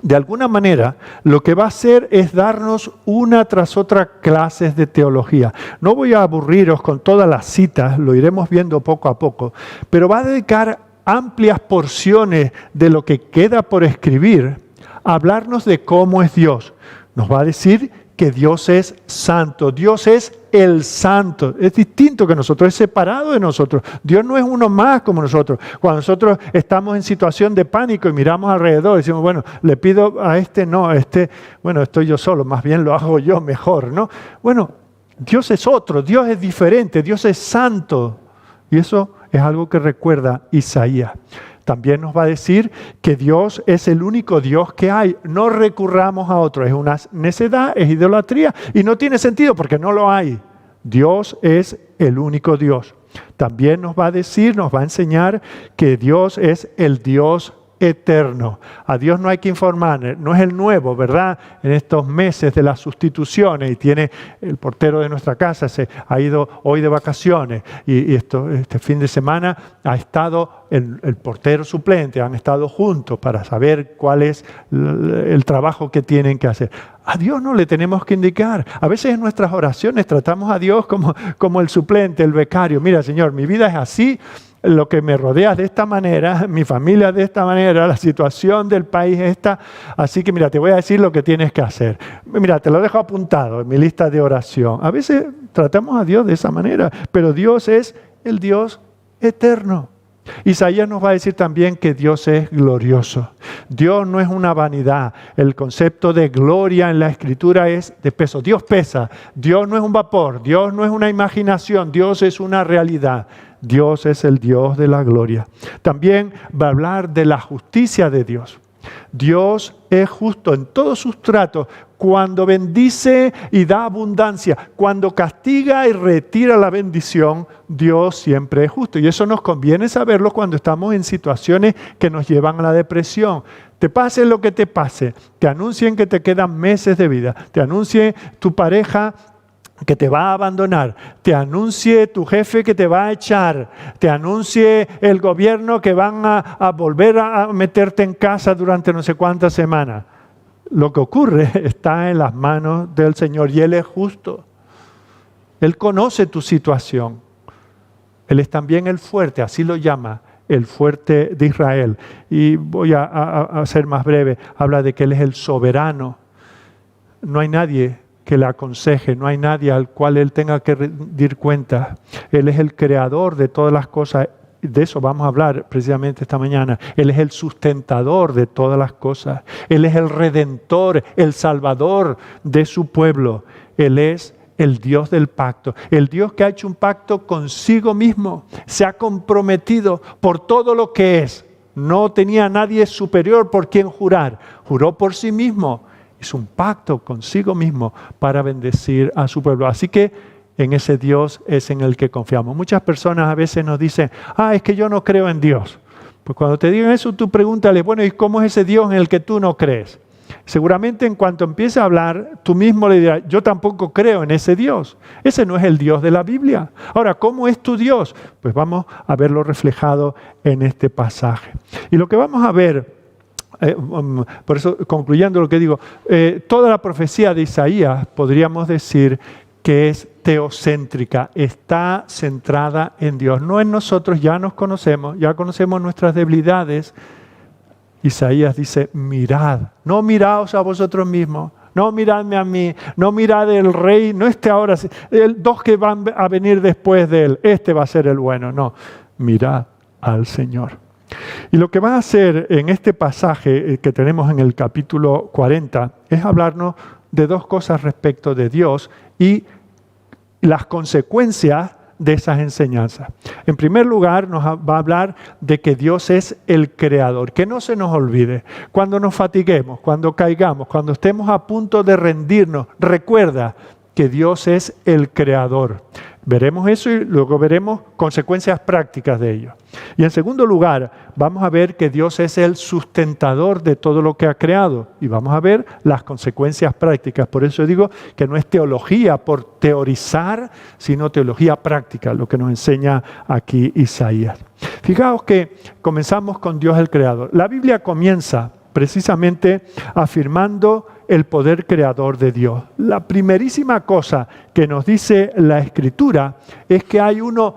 de alguna manera, lo que va a hacer es darnos una tras otra clases de teología. No voy a aburriros con todas las citas, lo iremos viendo poco a poco, pero va a dedicar amplias porciones de lo que queda por escribir a hablarnos de cómo es Dios. Nos va a decir que Dios es santo, Dios es el santo, es distinto que nosotros, es separado de nosotros. Dios no es uno más como nosotros. Cuando nosotros estamos en situación de pánico y miramos alrededor, decimos, bueno, le pido a este, no, a este, bueno, estoy yo solo, más bien lo hago yo mejor, ¿no? Bueno, Dios es otro, Dios es diferente, Dios es santo. Y eso es algo que recuerda Isaías. También nos va a decir que Dios es el único Dios que hay. No recurramos a otro. Es una necedad, es idolatría y no tiene sentido porque no lo hay. Dios es el único Dios. También nos va a decir, nos va a enseñar que Dios es el Dios eterno. A Dios no hay que informar, no es el nuevo, ¿verdad? En estos meses de las sustituciones, y tiene el portero de nuestra casa, se ha ido hoy de vacaciones, y este fin de semana ha estado el portero suplente, han estado juntos para saber cuál es el trabajo que tienen que hacer. A Dios no le tenemos que indicar. A veces en nuestras oraciones tratamos a Dios como el suplente, el becario. Mira, Señor, mi vida es así, lo que me rodea de esta manera, mi familia de esta manera, la situación del país es esta, así que mira, te voy a decir lo que tienes que hacer. Mira, te lo dejo apuntado en mi lista de oración. A veces tratamos a Dios de esa manera, pero Dios es el Dios eterno. Isaías nos va a decir también que Dios es glorioso. Dios no es una vanidad. El concepto de gloria en la Escritura es de peso. Dios pesa. Dios no es un vapor. Dios no es una imaginación. Dios es una realidad. Dios es el Dios de la gloria. También va a hablar de la justicia de Dios. Dios es justo en todos sus tratos. Cuando bendice y da abundancia, cuando castiga y retira la bendición, Dios siempre es justo. Y eso nos conviene saberlo cuando estamos en situaciones que nos llevan a la depresión. Te pase lo que te pase, te anuncien que te quedan meses de vida, te anuncie tu pareja que te va a abandonar, te anuncie tu jefe que te va a echar, te anuncie el gobierno que van a volver a meterte en casa durante no sé cuántas semanas. Lo que ocurre está en las manos del Señor y Él es justo. Él conoce tu situación. Él es también el fuerte, así lo llama, el fuerte de Israel. Y voy a ser más breve, habla de que Él es el soberano. No hay nadie que le aconseje, no hay nadie al cual Él tenga que rendir cuenta. Él es el creador de todas las cosas. De eso vamos a hablar precisamente esta mañana. Él es el sustentador de todas las cosas. Él es el redentor, el salvador de su pueblo. Él es el Dios del pacto. El Dios que ha hecho un pacto consigo mismo. Se ha comprometido por todo lo que es. No tenía nadie superior por quien jurar. Juró por sí mismo. Es un pacto consigo mismo para bendecir a su pueblo. Así que en ese Dios es en el que confiamos. Muchas personas a veces nos dicen, es que yo no creo en Dios. Pues cuando te digan eso, tú pregúntale, bueno, ¿y cómo es ese Dios en el que tú no crees? Seguramente en cuanto empiece a hablar, tú mismo le dirás, yo tampoco creo en ese Dios. Ese no es el Dios de la Biblia. Ahora, ¿cómo es tu Dios? Pues vamos a verlo reflejado en este pasaje. Y lo que vamos a ver, por eso concluyendo lo que digo, toda la profecía de Isaías podríamos decir que es teocéntrica, está centrada en Dios, no en nosotros. Ya nos conocemos, ya conocemos nuestras debilidades. Isaías dice, mirad, no miraos a vosotros mismos, no miradme a mí, no mirad el rey, no ahora, dos que van a venir después de él, este va a ser el bueno, no, mirad al Señor. Y lo que va a hacer en este pasaje que tenemos en el capítulo 40 es hablarnos de dos cosas respecto de Dios y las consecuencias de esas enseñanzas. En primer lugar, nos va a hablar de que Dios es el creador. Que no se nos olvide, cuando nos fatiguemos, cuando caigamos, cuando estemos a punto de rendirnos, recuerda que Dios es el creador. Veremos eso y luego veremos consecuencias prácticas de ello. Y en segundo lugar, vamos a ver que Dios es el sustentador de todo lo que ha creado. Y vamos a ver las consecuencias prácticas. Por eso digo que no es teología por teorizar, sino teología práctica, lo que nos enseña aquí Isaías. Fijaos que comenzamos con Dios el creador. La Biblia comienza precisamente afirmando el poder creador de Dios. La primerísima cosa que nos dice la Escritura es que hay uno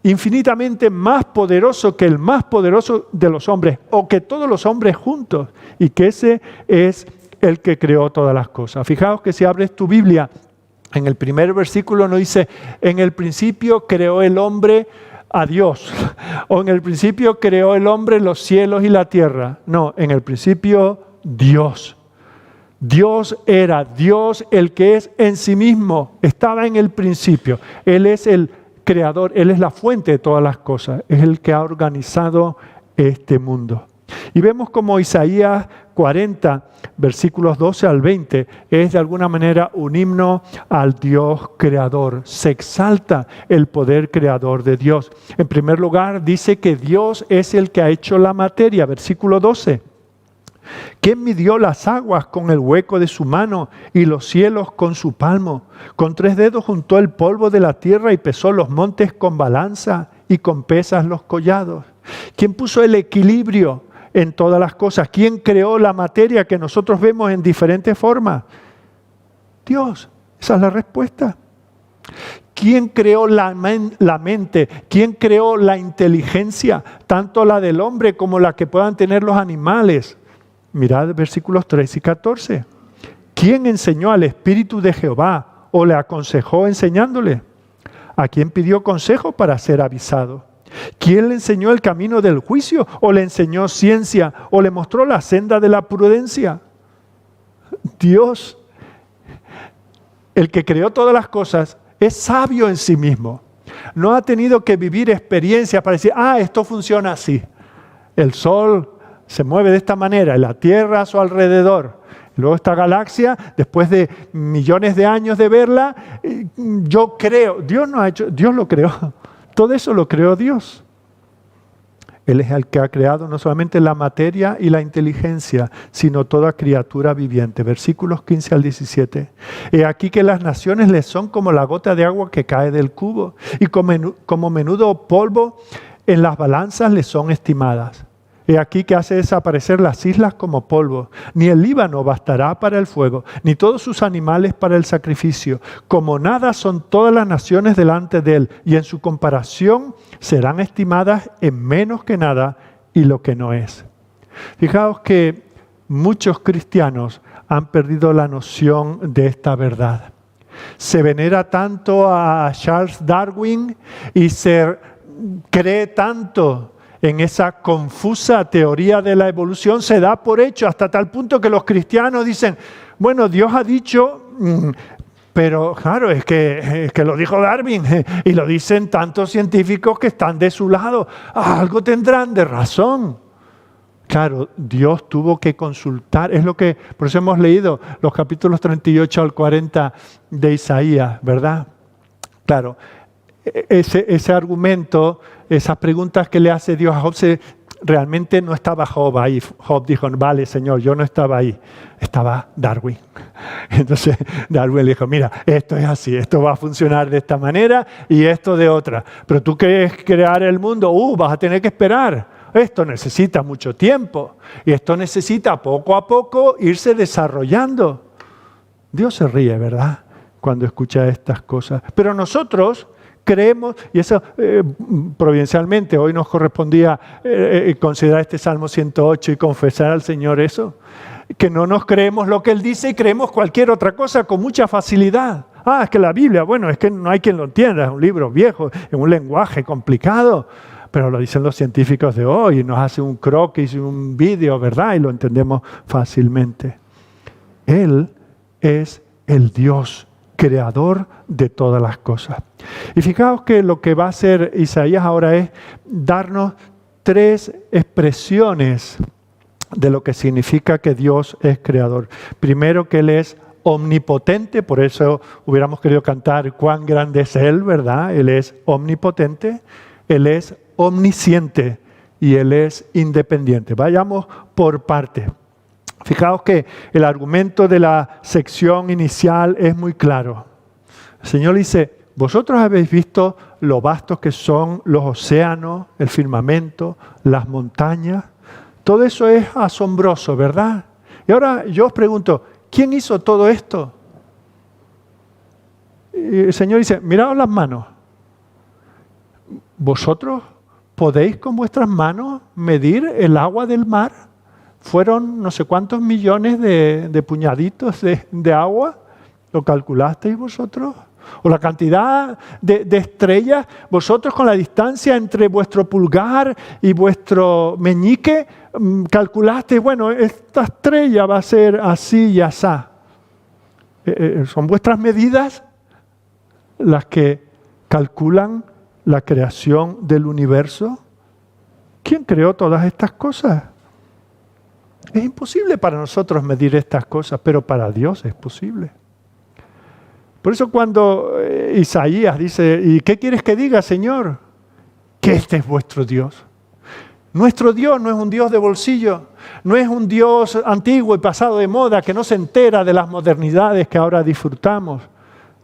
infinitamente más poderoso que el más poderoso de los hombres, o que todos los hombres juntos, y que ese es el que creó todas las cosas. Fijaos que si abres tu Biblia, en el primer versículo no dice, en el principio creó el hombre a Dios, o en el principio creó el hombre los cielos y la tierra. No, en el principio Dios. Dios era Dios, el que es en sí mismo, estaba en el principio. Él es el creador, Él es la fuente de todas las cosas, es el que ha organizado este mundo. Y vemos como Isaías 40, versículos 12 al 20, es de alguna manera un himno al Dios creador. Se exalta el poder creador de Dios. En primer lugar, dice que Dios es el que ha hecho la materia. Versículo 12. ¿Quién midió las aguas con el hueco de su mano y los cielos con su palmo? Con 3 dedos juntó el polvo de la tierra y pesó los montes con balanza y con pesas los collados. ¿Quién puso el equilibrio en todas las cosas? ¿Quién creó la materia que nosotros vemos en diferentes formas? Dios. Esa es la respuesta. ¿Quién creó la mente? ¿Quién creó la inteligencia? Tanto la del hombre como la que puedan tener los animales. Mirad versículos 13 y 14. ¿Quién enseñó al Espíritu de Jehová o le aconsejó enseñándole? ¿A quién pidió consejo para ser avisado? ¿Quién le enseñó el camino del juicio o le enseñó ciencia o le mostró la senda de la prudencia? Dios, el que creó todas las cosas, es sabio en sí mismo. No ha tenido que vivir experiencias para decir, esto funciona así. El sol se mueve de esta manera, la tierra a su alrededor. Luego esta galaxia, después de millones de años de verla, yo creo, Dios no ha hecho, Dios lo creó. Todo eso lo creó Dios. Él es el que ha creado no solamente la materia y la inteligencia, sino toda criatura viviente. Versículos 15 al 17. He aquí que las naciones les son como la gota de agua que cae del cubo, y como menudo polvo en las balanzas les son estimadas. He aquí que hace desaparecer las islas como polvo. Ni el Líbano bastará para el fuego, ni todos sus animales para el sacrificio. Como nada son todas las naciones delante de él, y en su comparación serán estimadas en menos que nada y lo que no es. Fijaos que muchos cristianos han perdido la noción de esta verdad. Se venera tanto a Charles Darwin y se cree tanto en esa confusa teoría de la evolución, se da por hecho hasta tal punto que los cristianos dicen, bueno, Dios ha dicho, pero claro, es que lo dijo Darwin y lo dicen tantos científicos que están de su lado. Algo tendrán de razón. Claro, Dios tuvo que consultar, es lo que, por eso hemos leído los capítulos 38 al 40 de Isaías, ¿verdad? Claro, ese argumento, esas preguntas que le hace Dios a Job, realmente no estaba Job ahí. Job dijo, vale, Señor, yo no estaba ahí, estaba Darwin. Entonces Darwin le dijo, mira, esto es así, esto va a funcionar de esta manera y esto de otra. Pero tú quieres crear el mundo, vas a tener que esperar. Esto necesita mucho tiempo y esto necesita poco a poco irse desarrollando. Dios se ríe, ¿verdad?, cuando escucha estas cosas. Pero nosotros creemos, y eso providencialmente hoy nos correspondía considerar este Salmo 108 y confesar al Señor eso, que no nos creemos lo que Él dice y creemos cualquier otra cosa con mucha facilidad. Es que la Biblia, bueno, es que no hay quien lo entienda, es un libro viejo, es un lenguaje complicado, pero lo dicen los científicos de hoy, nos hace un croquis y un vídeo, ¿verdad? Y lo entendemos fácilmente. Él es el Dios creador de todas las cosas. Y fijaos que lo que va a hacer Isaías ahora es darnos 3 expresiones de lo que significa que Dios es creador. Primero, que Él es omnipotente, por eso hubiéramos querido cantar cuán grande es Él, ¿verdad? Él es omnipotente, Él es omnisciente y Él es independiente. Vayamos por partes. Fijaos que el argumento de la sección inicial es muy claro. El Señor dice, vosotros habéis visto lo vastos que son los océanos, el firmamento, las montañas. Todo eso es asombroso, ¿verdad? Y ahora yo os pregunto, ¿quién hizo todo esto? Y el Señor dice, miraos las manos. ¿Vosotros podéis con vuestras manos medir el agua del mar? Fueron no sé cuántos millones de puñaditos de agua. ¿Lo calculasteis vosotros? O la cantidad de estrellas. Vosotros con la distancia entre vuestro pulgar y vuestro meñique, calculasteis, bueno, esta estrella va a ser así y asá. ¿Son vuestras medidas las que calculan la creación del universo? ¿Quién creó todas estas cosas? Es imposible para nosotros medir estas cosas, pero para Dios es posible. Por eso cuando Isaías dice, ¿y qué quieres que diga, Señor? Que este es vuestro Dios. Nuestro Dios no es un Dios de bolsillo, no es un Dios antiguo y pasado de moda que no se entera de las modernidades que ahora disfrutamos.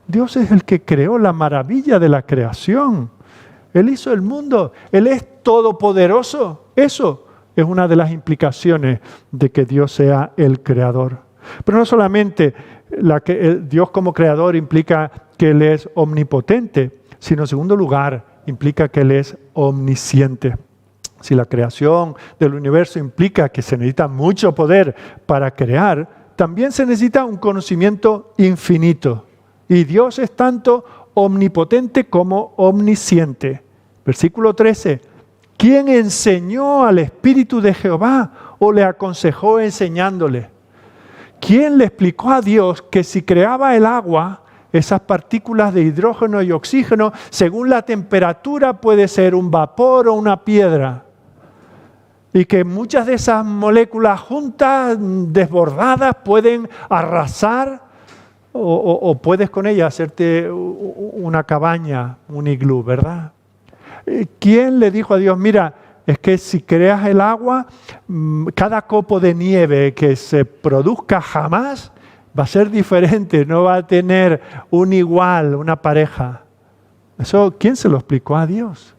Dios es el que creó la maravilla de la creación. Él hizo el mundo, Él es todopoderoso. Eso es una de las implicaciones de que Dios sea el creador. Pero no solamente Dios como creador implica que Él es omnipotente, sino en segundo lugar implica que Él es omnisciente. Si la creación del universo implica que se necesita mucho poder para crear, también se necesita un conocimiento infinito. Y Dios es tanto omnipotente como omnisciente. Versículo 13. ¿Quién enseñó al Espíritu de Jehová o le aconsejó enseñándole? ¿Quién le explicó a Dios que si creaba el agua, esas partículas de hidrógeno y oxígeno, según la temperatura puede ser un vapor o una piedra? Y que muchas de esas moléculas juntas, desbordadas, pueden arrasar o puedes con ellas hacerte una cabaña, un iglú, ¿verdad? ¿Quién le dijo a Dios, mira, es que si creas el agua, cada copo de nieve que se produzca jamás va a ser diferente, no va a tener un igual, una pareja? Eso, ¿quién se lo explicó a Dios?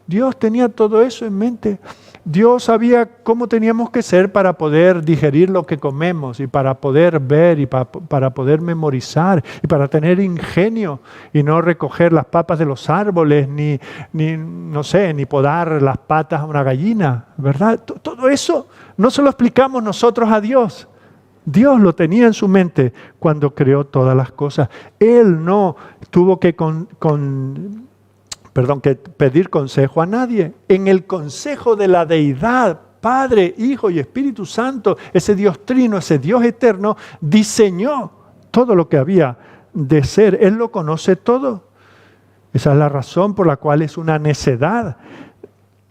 Dios tenía todo eso en mente. Dios sabía cómo teníamos que ser para poder digerir lo que comemos y para poder ver y para poder memorizar y para tener ingenio y no recoger las papas de los árboles ni podar las patas a una gallina, ¿verdad? Todo eso no se lo explicamos nosotros a Dios. Dios lo tenía en su mente cuando creó todas las cosas. Él no tuvo que pedir consejo a nadie. En el consejo de la deidad, Padre, Hijo y Espíritu Santo, ese Dios trino, ese Dios eterno, diseñó todo lo que había de ser. Él lo conoce todo. Esa es la razón por la cual es una necedad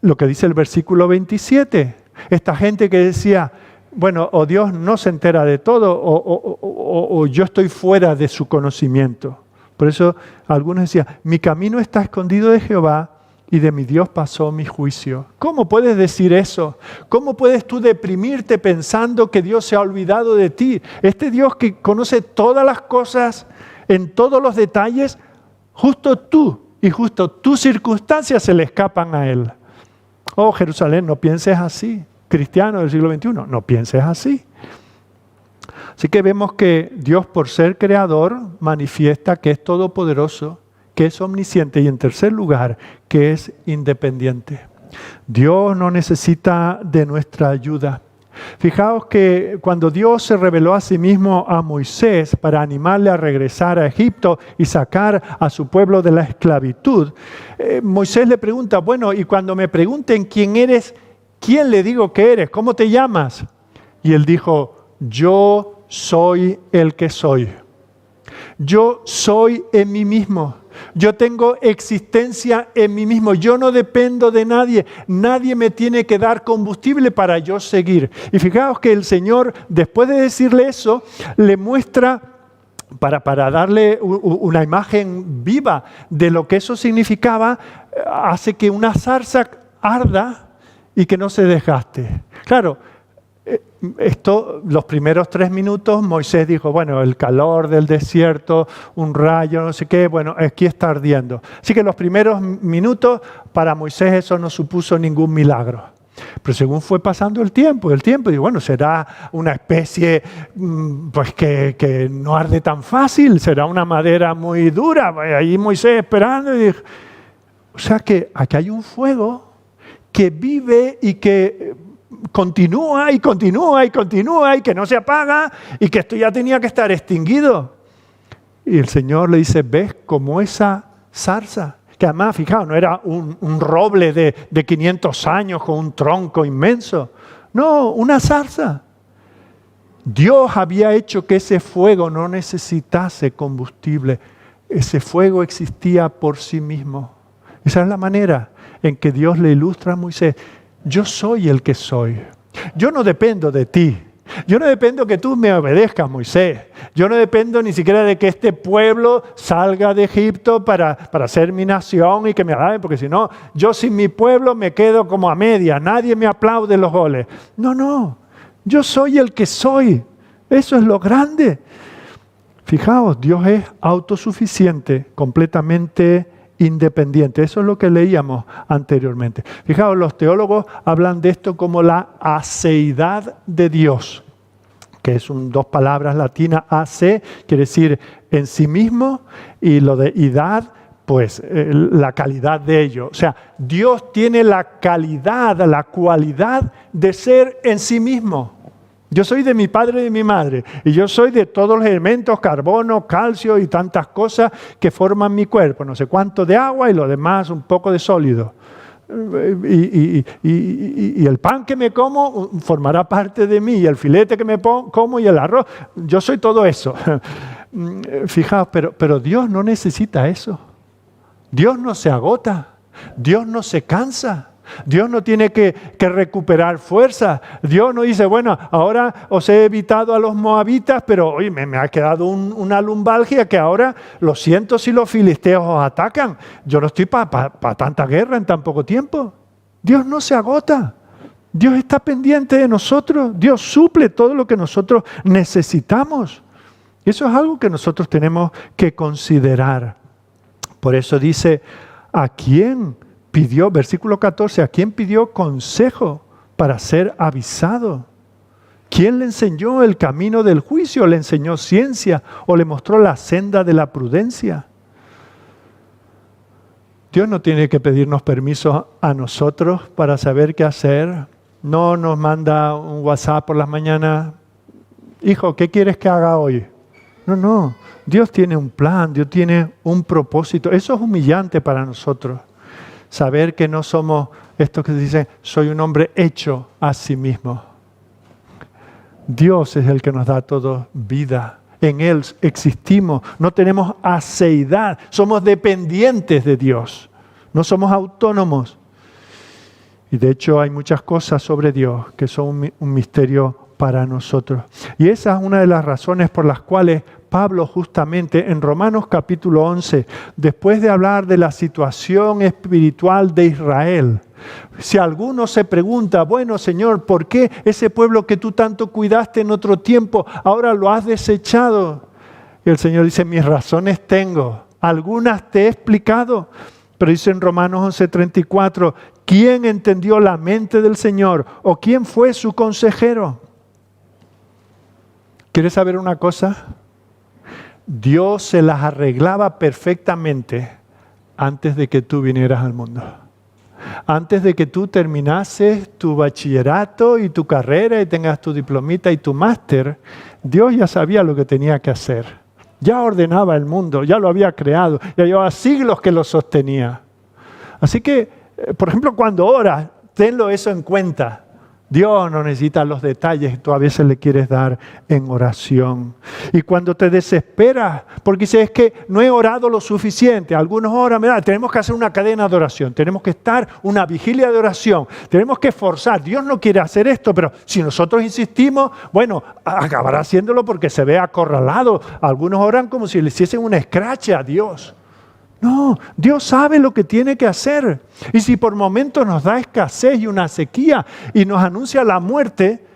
lo que dice el versículo 27. Esta gente que decía, bueno, o Dios no se entera de todo o yo estoy fuera de su conocimiento. Por eso algunos decían, mi camino está escondido de Jehová y de mi Dios pasó mi juicio. ¿Cómo puedes decir eso? ¿Cómo puedes tú deprimirte pensando que Dios se ha olvidado de ti? Este Dios que conoce todas las cosas en todos los detalles, justo tú y justo tus circunstancias se le escapan a Él. Oh, Jerusalén, no pienses así. Cristiano del siglo XXI, no pienses así. Así que vemos que Dios, por ser creador, manifiesta que es todopoderoso, que es omnisciente y en tercer lugar, que es independiente. Dios no necesita de nuestra ayuda. Fijaos que cuando Dios se reveló a sí mismo a Moisés para animarle a regresar a Egipto y sacar a su pueblo de la esclavitud, Moisés le pregunta, bueno, y cuando me pregunten quién eres, ¿quién le digo que eres? ¿Cómo te llamas? Y él dijo, yo soy el que soy. Yo soy en mí mismo. Yo tengo existencia en mí mismo. Yo no dependo de nadie. Nadie me tiene que dar combustible para yo seguir. Y fijaos que el Señor, después de decirle eso, le muestra, para darle una imagen viva de lo que eso significaba, hace que una zarza arda y que no se desgaste. Claro, los primeros 3 minutos Moisés dijo, bueno, el calor del desierto, un rayo, no sé qué, bueno, aquí está ardiendo. Así que los primeros minutos para Moisés eso no supuso ningún milagro. Pero según fue pasando el tiempo, digo, bueno, será una especie pues que no arde tan fácil, será una madera muy dura. Ahí Moisés esperando y dijo, o sea que aquí hay un fuego que vive y que continúa y continúa y continúa y que no se apaga y que esto ya tenía que estar extinguido. Y el Señor le dice, ¿ves como esa zarza? Que además, fijaos, no era un roble de 500 años con un tronco inmenso. No, una zarza. Dios había hecho que ese fuego no necesitase combustible. Ese fuego existía por sí mismo. Esa es la manera en que Dios le ilustra a Moisés. Yo soy el que soy. Yo no dependo de ti. Yo no dependo que tú me obedezcas, Moisés. Yo no dependo ni siquiera de que este pueblo salga de Egipto para ser mi nación y que me alaben, porque si no, yo sin mi pueblo me quedo como a media. Nadie me aplaude los goles. No. Yo soy el que soy. Eso es lo grande. Fijaos, Dios es autosuficiente, completamente independiente. Eso es lo que leíamos anteriormente. Fijaos, los teólogos hablan de esto como la aceidad de Dios, que es dos palabras latinas, ace, quiere decir en sí mismo, y lo de idad, pues la calidad de ello. O sea, Dios tiene la calidad, la cualidad de ser en sí mismo. Yo soy de mi padre y de mi madre, y yo soy de todos los elementos, carbono, calcio y tantas cosas que forman mi cuerpo. No sé cuánto de agua y lo demás un poco de sólido. Y el pan que me como formará parte de mí, y el filete que me como y el arroz. Yo soy todo eso. Fijaos, pero Dios no necesita eso. Dios no se agota. Dios no se cansa. Dios no tiene que recuperar fuerza. Dios no dice, bueno, ahora os he evitado a los moabitas, pero oye, me ha quedado una lumbalgia que ahora, lo siento si los filisteos os atacan. Yo no estoy para tanta guerra en tan poco tiempo. Dios no se agota. Dios está pendiente de nosotros. Dios suple todo lo que nosotros necesitamos. Y eso es algo que nosotros tenemos que considerar. Por eso dice, ¿a quién pidió, versículo 14, ¿a quién pidió consejo para ser avisado? ¿Quién le enseñó el camino del juicio? ¿Le enseñó ciencia o le mostró la senda de la prudencia? Dios no tiene que pedirnos permiso a nosotros para saber qué hacer. No nos manda un WhatsApp por las mañanas. Hijo, ¿qué quieres que haga hoy? No. Dios tiene un plan, Dios tiene un propósito. Eso es humillante para nosotros. Saber que no somos estos que dicen, soy un hombre hecho a sí mismo. Dios es el que nos da todo vida. En Él existimos. No tenemos aceidad. Somos dependientes de Dios. No somos autónomos. Y de hecho hay muchas cosas sobre Dios que son un misterio para nosotros. Y esa es una de las razones por las cuales Pablo justamente en Romanos capítulo 11, después de hablar de la situación espiritual de Israel, si alguno se pregunta, bueno Señor, ¿por qué ese pueblo que tú tanto cuidaste en otro tiempo, ahora lo has desechado? Y el Señor dice, mis razones tengo, algunas te he explicado, pero dice en Romanos 11:34, ¿quién entendió la mente del Señor o quién fue su consejero? ¿Quieres saber una cosa? Dios se las arreglaba perfectamente antes de que tú vinieras al mundo. Antes de que tú terminases tu bachillerato y tu carrera y tengas tu diplomita y tu máster, Dios ya sabía lo que tenía que hacer. Ya ordenaba el mundo, ya lo había creado, ya llevaba siglos que lo sostenía. Así que, por ejemplo, cuando oras, tenlo eso en cuenta. Dios no necesita los detalles que tú a veces le quieres dar en oración. Y cuando te desesperas, porque dices, es que no he orado lo suficiente. Algunos oran, mira, tenemos que hacer una cadena de oración, tenemos que estar una vigilia de oración, tenemos que esforzar. Dios no quiere hacer esto, pero si nosotros insistimos, bueno, acabará haciéndolo porque se ve acorralado. Algunos oran como si le hiciesen una escrache a Dios. No, Dios sabe lo que tiene que hacer. Y si por momentos nos da escasez y una sequía y nos anuncia la muerte,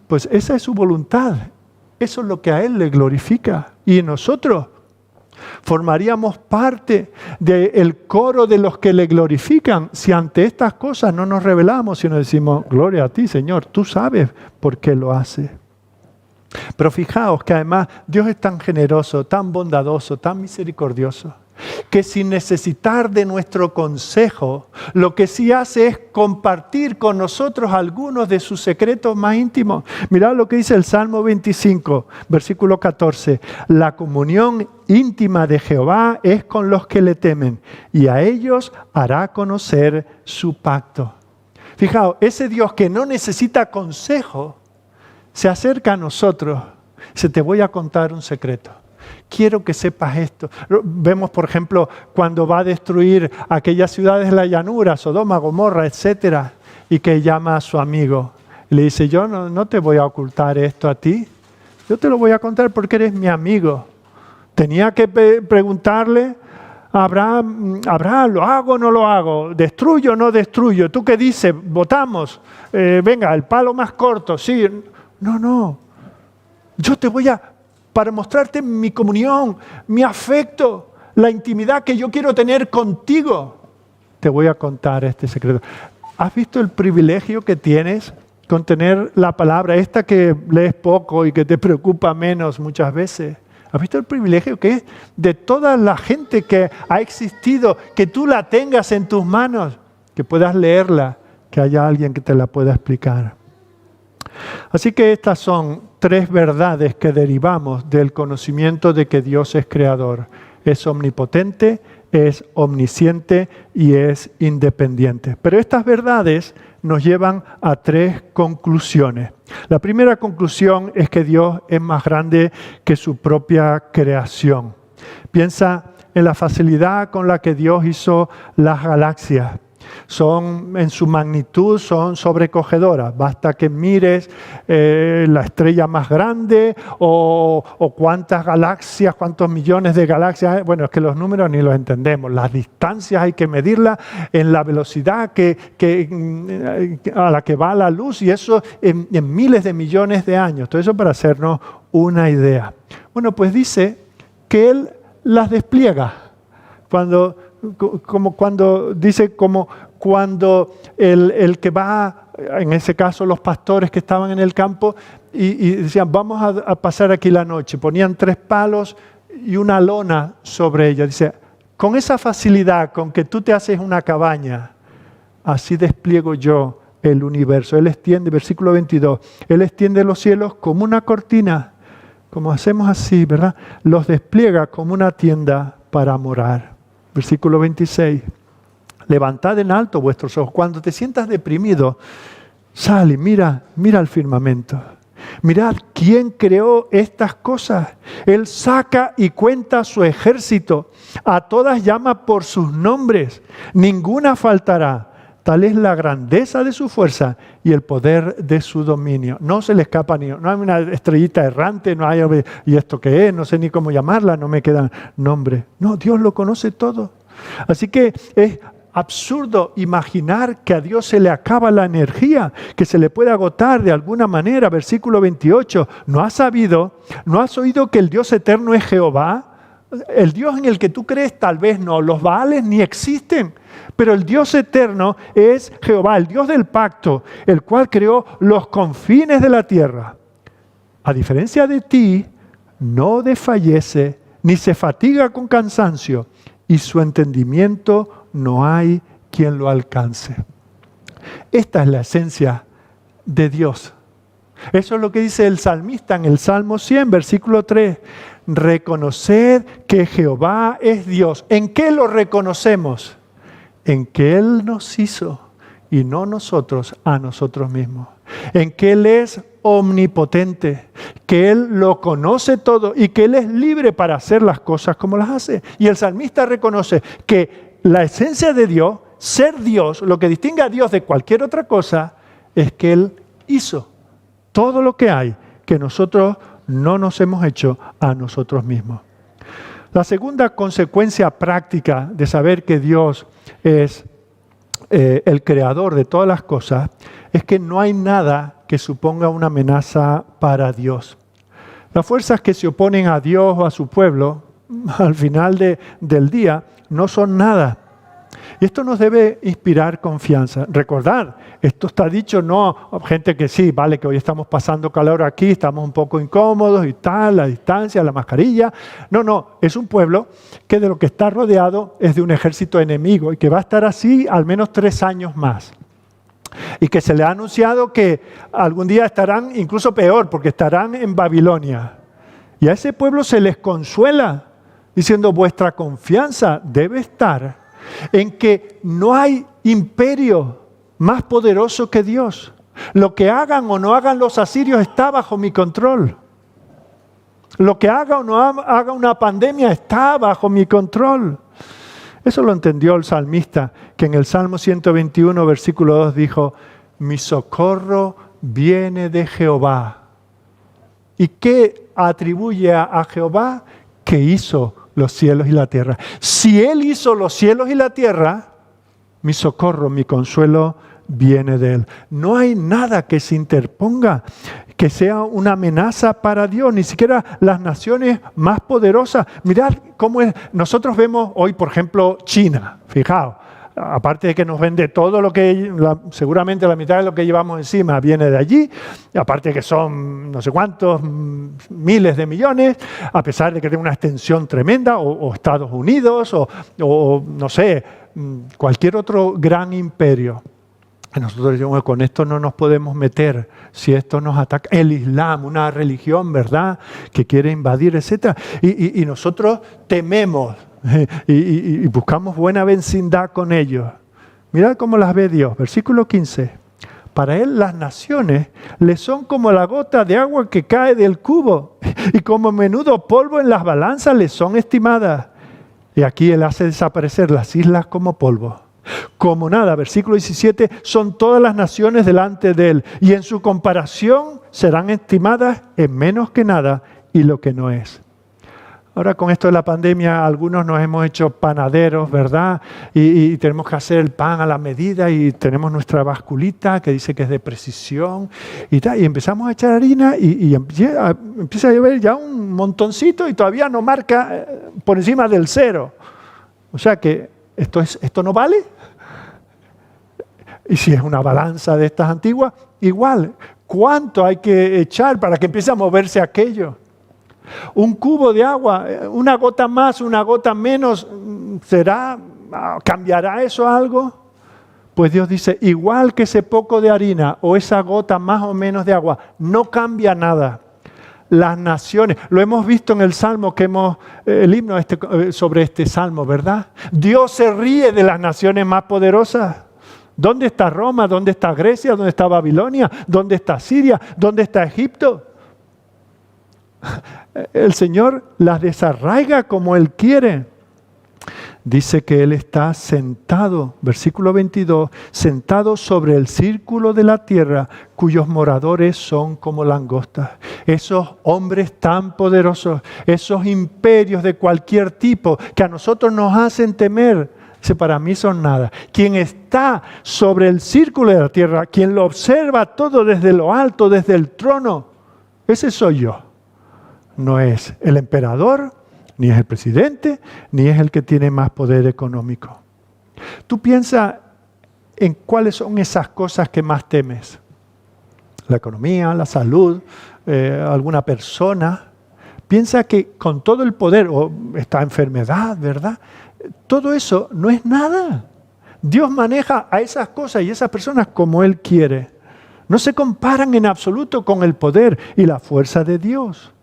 pues esa es su voluntad. Eso es lo que a Él le glorifica. Y nosotros formaríamos parte del coro de los que le glorifican si ante estas cosas no nos rebelamos, sino decimos, gloria a ti, Señor, tú sabes por qué lo haces. Pero fijaos que además Dios es tan generoso, tan bondadoso, tan misericordioso, que sin necesitar de nuestro consejo, lo que sí hace es compartir con nosotros algunos de sus secretos más íntimos. Mirad lo que dice el Salmo 25, versículo 14. La comunión íntima de Jehová es con los que le temen, y a ellos hará conocer su pacto. Fijaos, ese Dios que no necesita consejo, se acerca a nosotros. Dice, te voy a contar un secreto. Quiero que sepas esto. Vemos, por ejemplo, cuando va a destruir aquellas ciudades de la llanura, Sodoma, Gomorra, etcétera, y que llama a su amigo Y le dice, yo no te voy a ocultar esto a ti. Yo te lo voy a contar porque eres mi amigo. Tenía que preguntarle a Abraham, ¿lo hago o no lo hago? ¿Destruyo o no destruyo? ¿Tú qué dices? ¿Votamos? Venga, el palo más corto, sí. No. Yo te voy para mostrarte mi comunión, mi afecto, la intimidad que yo quiero tener contigo. Te voy a contar este secreto. ¿Has visto el privilegio que tienes con tener la palabra esta que lees poco y que te preocupa menos muchas veces? ¿Has visto el privilegio que es de toda la gente que ha existido, que tú la tengas en tus manos, que puedas leerla, que haya alguien que te la pueda explicar? Así que estas son 3 verdades que derivamos del conocimiento de que Dios es creador. Es omnipotente, es omnisciente y es independiente. Pero estas verdades nos llevan a 3 conclusiones. La primera conclusión es que Dios es más grande que su propia creación. Piensa en la facilidad con la que Dios hizo las galaxias. En su magnitud son sobrecogedoras. Basta que mires la estrella más grande o cuántas galaxias, cuántos millones de galaxias. Bueno, es que los números ni los entendemos. Las distancias hay que medirlas en la velocidad a la que va la luz, y eso en miles de millones de años. Todo eso para hacernos una idea. Bueno, pues dice que Él las despliega. Cuando el que va, en ese caso los pastores que estaban en el campo y decían, vamos a pasar aquí la noche. Ponían 3 palos y una lona sobre ella. Dice, con esa facilidad con que tú te haces una cabaña, así despliego yo el universo. Él extiende, versículo 22, Él extiende los cielos como una cortina, como hacemos así, ¿verdad? Los despliega como una tienda para morar. Versículo 26. Levantad en alto vuestros ojos. Cuando te sientas deprimido, sal y mira al firmamento. Mirad quién creó estas cosas. Él saca y cuenta su ejército. A todas llama por sus nombres. Ninguna faltará. Tal es la grandeza de su fuerza y el poder de su dominio. No se le escapa ni no hay una estrellita errante, no hay, ¿y esto qué es? No sé ni cómo llamarla, no me quedan nombres. No, Dios lo conoce todo. Así que es absurdo imaginar que a Dios se le acaba la energía, que se le puede agotar de alguna manera. Versículo 28, ¿no has oído que el Dios eterno es Jehová? El Dios en el que tú crees tal vez no, los Baales ni existen, pero el Dios eterno es Jehová, el Dios del pacto, el cual creó los confines de la tierra. A diferencia de ti, no desfallece ni se fatiga con cansancio, y su entendimiento no hay quien lo alcance. Esta es la esencia de Dios. Eso es lo que dice el salmista en el Salmo 100, versículo 3. Reconoced que Jehová es Dios. ¿En qué lo reconocemos? En que Él nos hizo y no nosotros a nosotros mismos. En que Él es omnipotente, que Él lo conoce todo y que Él es libre para hacer las cosas como las hace. Y el salmista reconoce que la esencia de Dios, ser Dios, lo que distingue a Dios de cualquier otra cosa, es que Él hizo todo lo que hay, que nosotros no nos hemos hecho a nosotros mismos. La segunda consecuencia práctica de saber que Dios es el creador de todas las cosas es que no hay nada que suponga una amenaza para Dios. Las fuerzas que se oponen a Dios o a su pueblo, al final del día, no son nada. Y esto nos debe inspirar confianza. Recordad, esto está dicho no a gente que sí, vale, que hoy estamos pasando calor aquí, estamos un poco incómodos y tal, la distancia, la mascarilla. No, es un pueblo que de lo que está rodeado es de un ejército enemigo y que va a estar así al menos 3 años más. Y que se le ha anunciado que algún día estarán incluso peor, porque estarán en Babilonia. Y a ese pueblo se les consuela diciendo, vuestra confianza debe estar en que no hay imperio más poderoso que Dios. Lo que hagan o no hagan los asirios está bajo mi control. Lo que haga o no haga una pandemia está bajo mi control. Eso lo entendió el salmista, que en el Salmo 121, versículo 2 dijo, mi socorro viene de Jehová. ¿Y qué atribuye a Jehová? Que hizo los cielos y la tierra. Si Él hizo los cielos y la tierra, mi socorro, mi consuelo viene de Él. No hay nada que se interponga, que sea una amenaza para Dios, ni siquiera las naciones más poderosas. Mirad cómo es. Nosotros vemos hoy, por ejemplo, China. Fijaos, aparte de que nos vende todo lo que, seguramente la mitad de lo que llevamos encima viene de allí, aparte de que son no sé cuántos miles de millones, a pesar de que tiene una extensión tremenda, o Estados Unidos, o no sé, cualquier otro gran imperio. Nosotros decimos, con esto no nos podemos meter, si esto nos ataca. El Islam, una religión, ¿verdad?, que quiere invadir, etc. Y nosotros tememos y buscamos buena vecindad con ellos. Mirad cómo las ve Dios. Versículo 15. Para Él las naciones le son como la gota de agua que cae del cubo, y como menudo polvo en las balanzas le son estimadas. Y aquí Él hace desaparecer las islas como polvo. Como nada, versículo 17, son todas las naciones delante de Él, y en su comparación serán estimadas en menos que nada y lo que no es. Ahora con esto de la pandemia, algunos nos hemos hecho panaderos, ¿verdad? Y tenemos que hacer el pan a la medida, y tenemos nuestra basculita que dice que es de precisión y tal, y empezamos a echar harina y empieza a llover ya un montoncito y todavía no marca por encima del 0. O sea que esto no vale. Y si es una balanza de estas antiguas, igual, ¿cuánto hay que echar para que empiece a moverse aquello? Un cubo de agua, una gota más, una gota menos, ¿cambiará eso algo? Pues Dios dice, igual que ese poco de harina o esa gota más o menos de agua, no cambia nada. Las naciones, lo hemos visto en el Salmo que el himno sobre este Salmo, ¿verdad? Dios se ríe de las naciones más poderosas. ¿Dónde está Roma? ¿Dónde está Grecia? ¿Dónde está Babilonia? ¿Dónde está Siria? ¿Dónde está Egipto? El Señor las desarraiga como Él quiere. Dice que Él está sentado, versículo 22, sentado sobre el círculo de la tierra, cuyos moradores son como langostas. Esos hombres tan poderosos, esos imperios de cualquier tipo que a nosotros nos hacen temer, dice, para mí son nada. Quien está sobre el círculo de la tierra, quien lo observa todo desde lo alto, desde el trono, ese soy yo. No es el emperador, ni es el presidente, ni es el que tiene más poder económico. Tú piensa en cuáles son esas cosas que más temes. La economía, la salud, alguna persona. Piensa que con todo el poder, o esta enfermedad, ¿verdad? Todo eso no es nada. Dios maneja a esas cosas y esas personas como Él quiere. No se comparan en absoluto con el poder y la fuerza de Dios.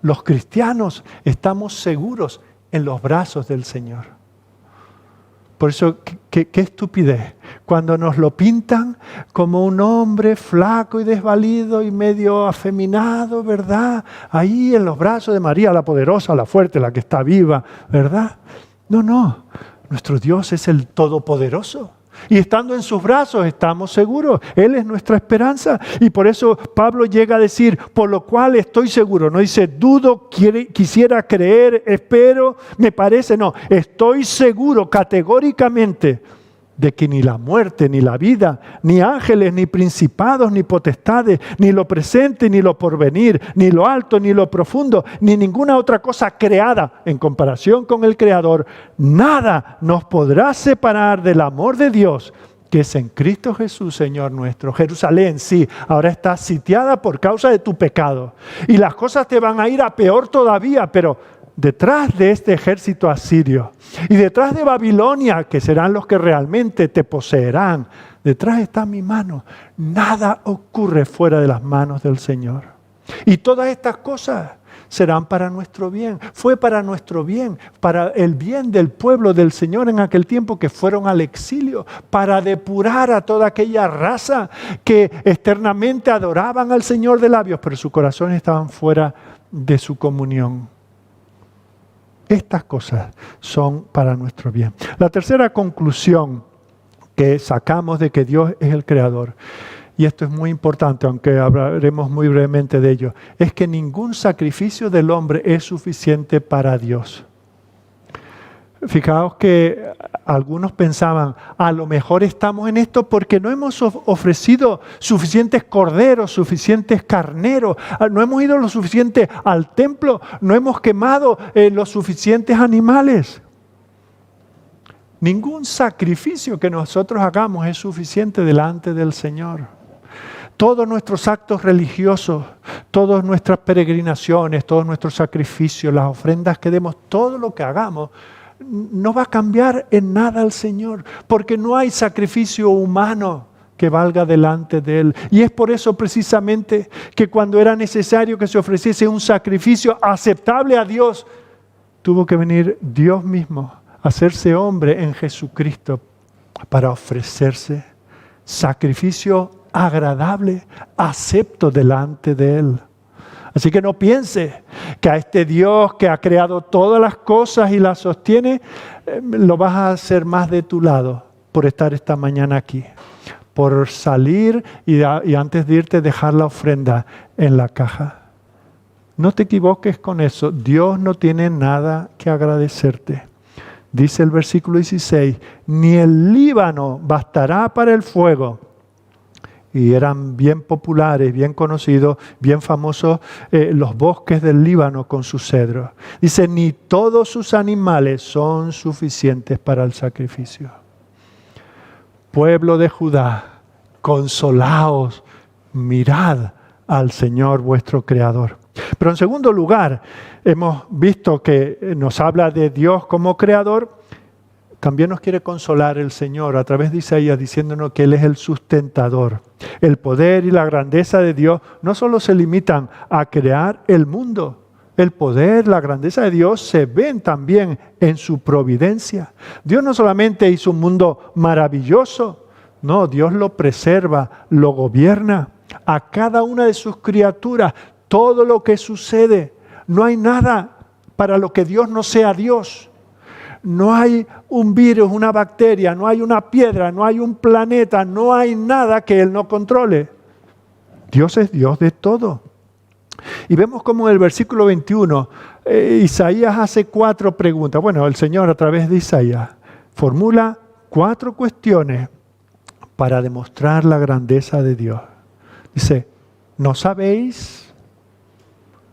Los cristianos estamos seguros en los brazos del Señor. Por eso, qué estupidez. Cuando nos lo pintan como un hombre flaco y desvalido y medio afeminado, ¿verdad? Ahí en los brazos de María, la poderosa, la fuerte, la que está viva, ¿verdad? No. Nuestro Dios es el Todopoderoso. Y estando en sus brazos estamos seguros. Él es nuestra esperanza. Y por eso Pablo llega a decir, por lo cual estoy seguro. No dice, dudo, quisiera creer, espero, me parece. No, estoy seguro categóricamente de que ni la muerte, ni la vida, ni ángeles, ni principados, ni potestades, ni lo presente, ni lo porvenir, ni lo alto, ni lo profundo, ni ninguna otra cosa creada en comparación con el Creador, nada nos podrá separar del amor de Dios que es en Cristo Jesús, Señor nuestro. Jerusalén, sí, ahora está sitiada por causa de tu pecado. Y las cosas te van a ir a peor todavía, pero detrás de este ejército asirio y detrás de Babilonia, que serán los que realmente te poseerán, detrás está mi mano. Nada ocurre fuera de las manos del Señor. Y todas estas cosas serán para nuestro bien. Fue para nuestro bien, para el bien del pueblo del Señor en aquel tiempo que fueron al exilio, para depurar a toda aquella raza que externamente adoraban al Señor de labios, pero sus corazones estaban fuera de su comunión. Estas cosas son para nuestro bien. La tercera conclusión que sacamos de que Dios es el Creador y esto es muy importante, aunque hablaremos muy brevemente de ello, es que ningún sacrificio del hombre es suficiente para Dios. Fijaos que algunos pensaban, a lo mejor estamos en esto porque no hemos ofrecido suficientes corderos, suficientes carneros, no hemos ido lo suficiente al templo, no hemos quemado los suficientes animales. Ningún sacrificio que nosotros hagamos es suficiente delante del Señor. Todos nuestros actos religiosos, todas nuestras peregrinaciones, todos nuestros sacrificios, las ofrendas que demos, todo lo que hagamos, no va a cambiar en nada al Señor, porque no hay sacrificio humano que valga delante de Él. Y es por eso precisamente que cuando era necesario que se ofreciese un sacrificio aceptable a Dios, tuvo que venir Dios mismo a hacerse hombre en Jesucristo para ofrecerse sacrificio agradable, acepto delante de Él. Así que no piense que a este Dios que ha creado todas las cosas y las sostiene, lo vas a hacer más de tu lado por estar esta mañana aquí. Por salir y antes de irte dejar la ofrenda en la caja. No te equivoques con eso. Dios no tiene nada que agradecerte. Dice el versículo 16, ni el Líbano bastará para el fuego. Y eran bien populares, bien conocidos, bien famosos los bosques del Líbano con sus cedros. Dice, ni todos sus animales son suficientes para el sacrificio. Pueblo de Judá, consolaos, mirad al Señor vuestro Creador. Pero en segundo lugar, hemos visto que nos habla de Dios como Creador. También nos quiere consolar el Señor a través de Isaías diciéndonos que Él es el sustentador. El poder y la grandeza de Dios no solo se limitan a crear el mundo. El poder, la grandeza de Dios se ven también en su providencia. Dios no solamente hizo un mundo maravilloso, no, Dios lo preserva, lo gobierna. A cada una de sus criaturas, todo lo que sucede, no hay nada para lo que Dios no sea Dios. No hay un virus, una bacteria, no hay una piedra, no hay un planeta, no hay nada que Él no controle. Dios es Dios de todo. Y vemos como en el versículo 21, Isaías hace 4 preguntas. Bueno, el Señor a través de Isaías formula 4 cuestiones para demostrar la grandeza de Dios. Dice, ¿no sabéis?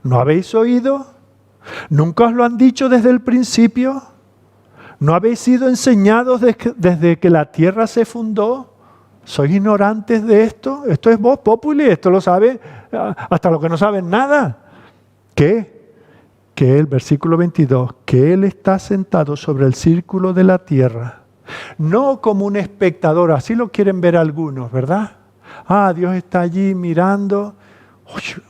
¿No habéis oído? ¿Nunca os lo han dicho desde el principio? ¿No habéis sido enseñados desde que la tierra se fundó? ¿Sois ignorantes de esto? Esto es vox populi, esto lo sabe hasta los que no saben nada. ¿Qué? Que el versículo 22, que Él está sentado sobre el círculo de la tierra. No como un espectador, así lo quieren ver algunos, ¿verdad? Ah, Dios está allí mirando.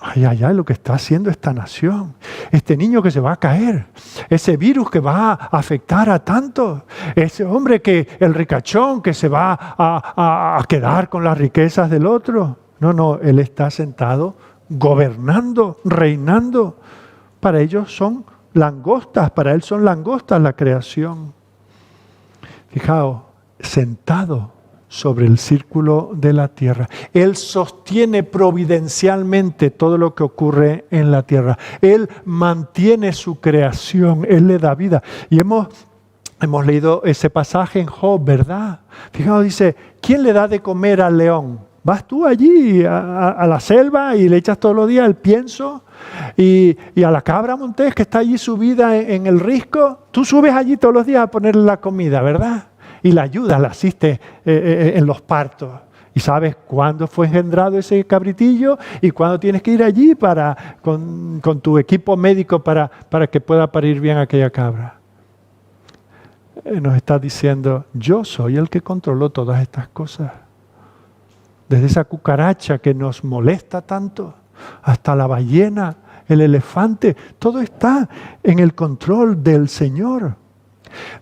Ay, ay, ay, lo que está haciendo esta nación. Este niño que se va a caer. Ese virus que va a afectar a tantos. Ese hombre el ricachón que se va a quedar con las riquezas del otro. No, Él está sentado gobernando, reinando. Para ellos son langostas, para Él son langostas la creación. Fijaos, sentado sobre el círculo de la tierra. Él sostiene providencialmente todo lo que ocurre en la tierra. Él mantiene su creación, Él le da vida. Y hemos leído ese pasaje en Job, ¿verdad? Fijaos, dice, ¿quién le da de comer al león? Vas tú allí a la selva y le echas todos los días el pienso y a la cabra montés que está allí subida en el risco, tú subes allí todos los días a ponerle la comida, ¿verdad? Y la ayudas, la asistes en los partos. Y sabes cuándo fue engendrado ese cabritillo y cuándo tienes que ir allí con tu equipo médico para que pueda parir bien aquella cabra. Nos está diciendo, yo soy el que controlo todas estas cosas. Desde esa cucaracha que nos molesta tanto, hasta la ballena, el elefante, todo está en el control del Señor.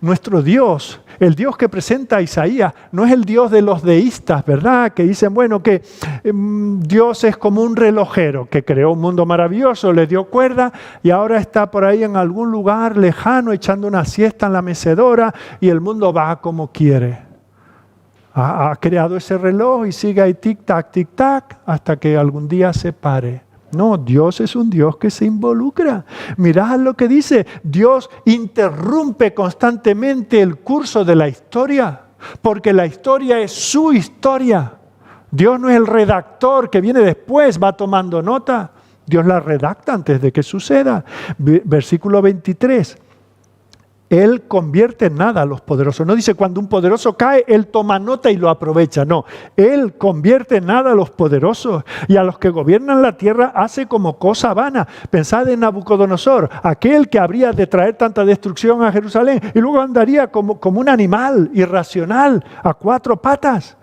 Nuestro Dios, el Dios que presenta a Isaías, no es el Dios de los deístas, ¿verdad? Que dicen, bueno, que Dios es como un relojero que creó un mundo maravilloso, le dio cuerda y ahora está por ahí en algún lugar lejano echando una siesta en la mecedora y el mundo va como quiere. Ha creado ese reloj y sigue ahí tic-tac, tic-tac, hasta que algún día se pare. No, Dios es un Dios que se involucra. Mirad lo que dice. Dios interrumpe constantemente el curso de la historia, porque la historia es su historia. Dios no es el redactor que viene después, va tomando nota. Dios la redacta antes de que suceda. Versículo 23. Él convierte en nada a los poderosos. No dice cuando un poderoso cae, Él toma nota y lo aprovecha. No, Él convierte en nada a los poderosos. Y a los que gobiernan la tierra hace como cosa vana. Pensad en Nabucodonosor, aquel que habría de traer tanta destrucción a Jerusalén. Y luego andaría como un animal irracional, a 4 patas.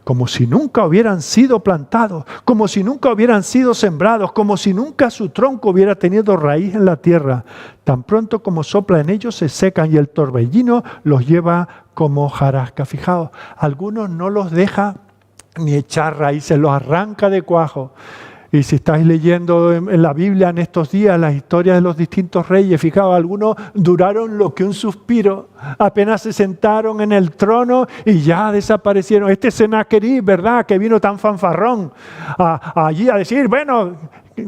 Como si nunca hubieran sido plantados, como si nunca hubieran sido sembrados, como si nunca su tronco hubiera tenido raíz en la tierra. Tan pronto como sopla en ellos se secan y el torbellino los lleva como hojarasca. Fijaos, algunos no los deja ni echar raíces, los arranca de cuajo. Y si estáis leyendo en la Biblia en estos días las historias de los distintos reyes, fijaos, algunos duraron lo que un suspiro, apenas se sentaron en el trono y ya desaparecieron. Este Senaquerib, ¿verdad?, que vino tan fanfarrón allí a decir, bueno,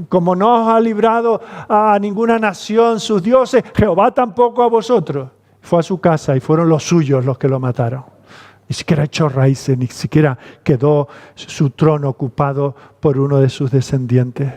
como no os ha librado a ninguna nación sus dioses, Jehová tampoco a vosotros. Fue a su casa y fueron los suyos los que lo mataron. Ni siquiera echó raíces, ni siquiera quedó su trono ocupado por uno de sus descendientes.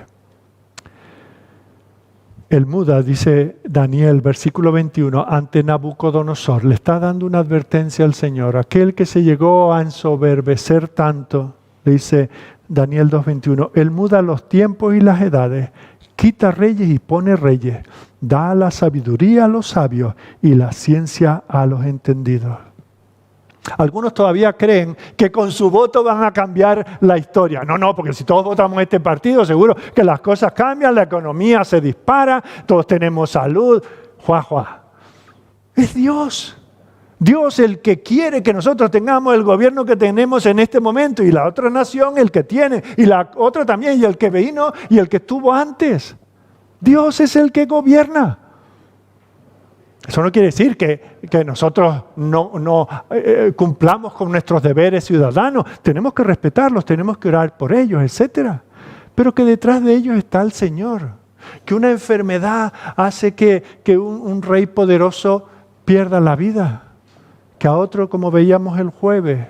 El muda, dice Daniel, versículo 21, ante Nabucodonosor, le está dando una advertencia al Señor. Aquel que se llegó a ensoberbecer tanto, le dice Daniel 2:21, él muda los tiempos y las edades, quita reyes y pone reyes, da la sabiduría a los sabios y la ciencia a los entendidos. Algunos todavía creen que con su voto van a cambiar la historia. No, porque si todos votamos este partido, seguro que las cosas cambian, la economía se dispara, todos tenemos salud. Juá. Es Dios. Dios el que quiere que nosotros tengamos el gobierno que tenemos en este momento y la otra nación el que tiene y la otra también y el que vino y el que estuvo antes. Dios es el que gobierna. Eso no quiere decir que nosotros no cumplamos con nuestros deberes ciudadanos. Tenemos que respetarlos, tenemos que orar por ellos, etc. Pero que detrás de ellos está el Señor. Que una enfermedad hace que un rey poderoso pierda la vida. Que a otro, como veíamos el jueves,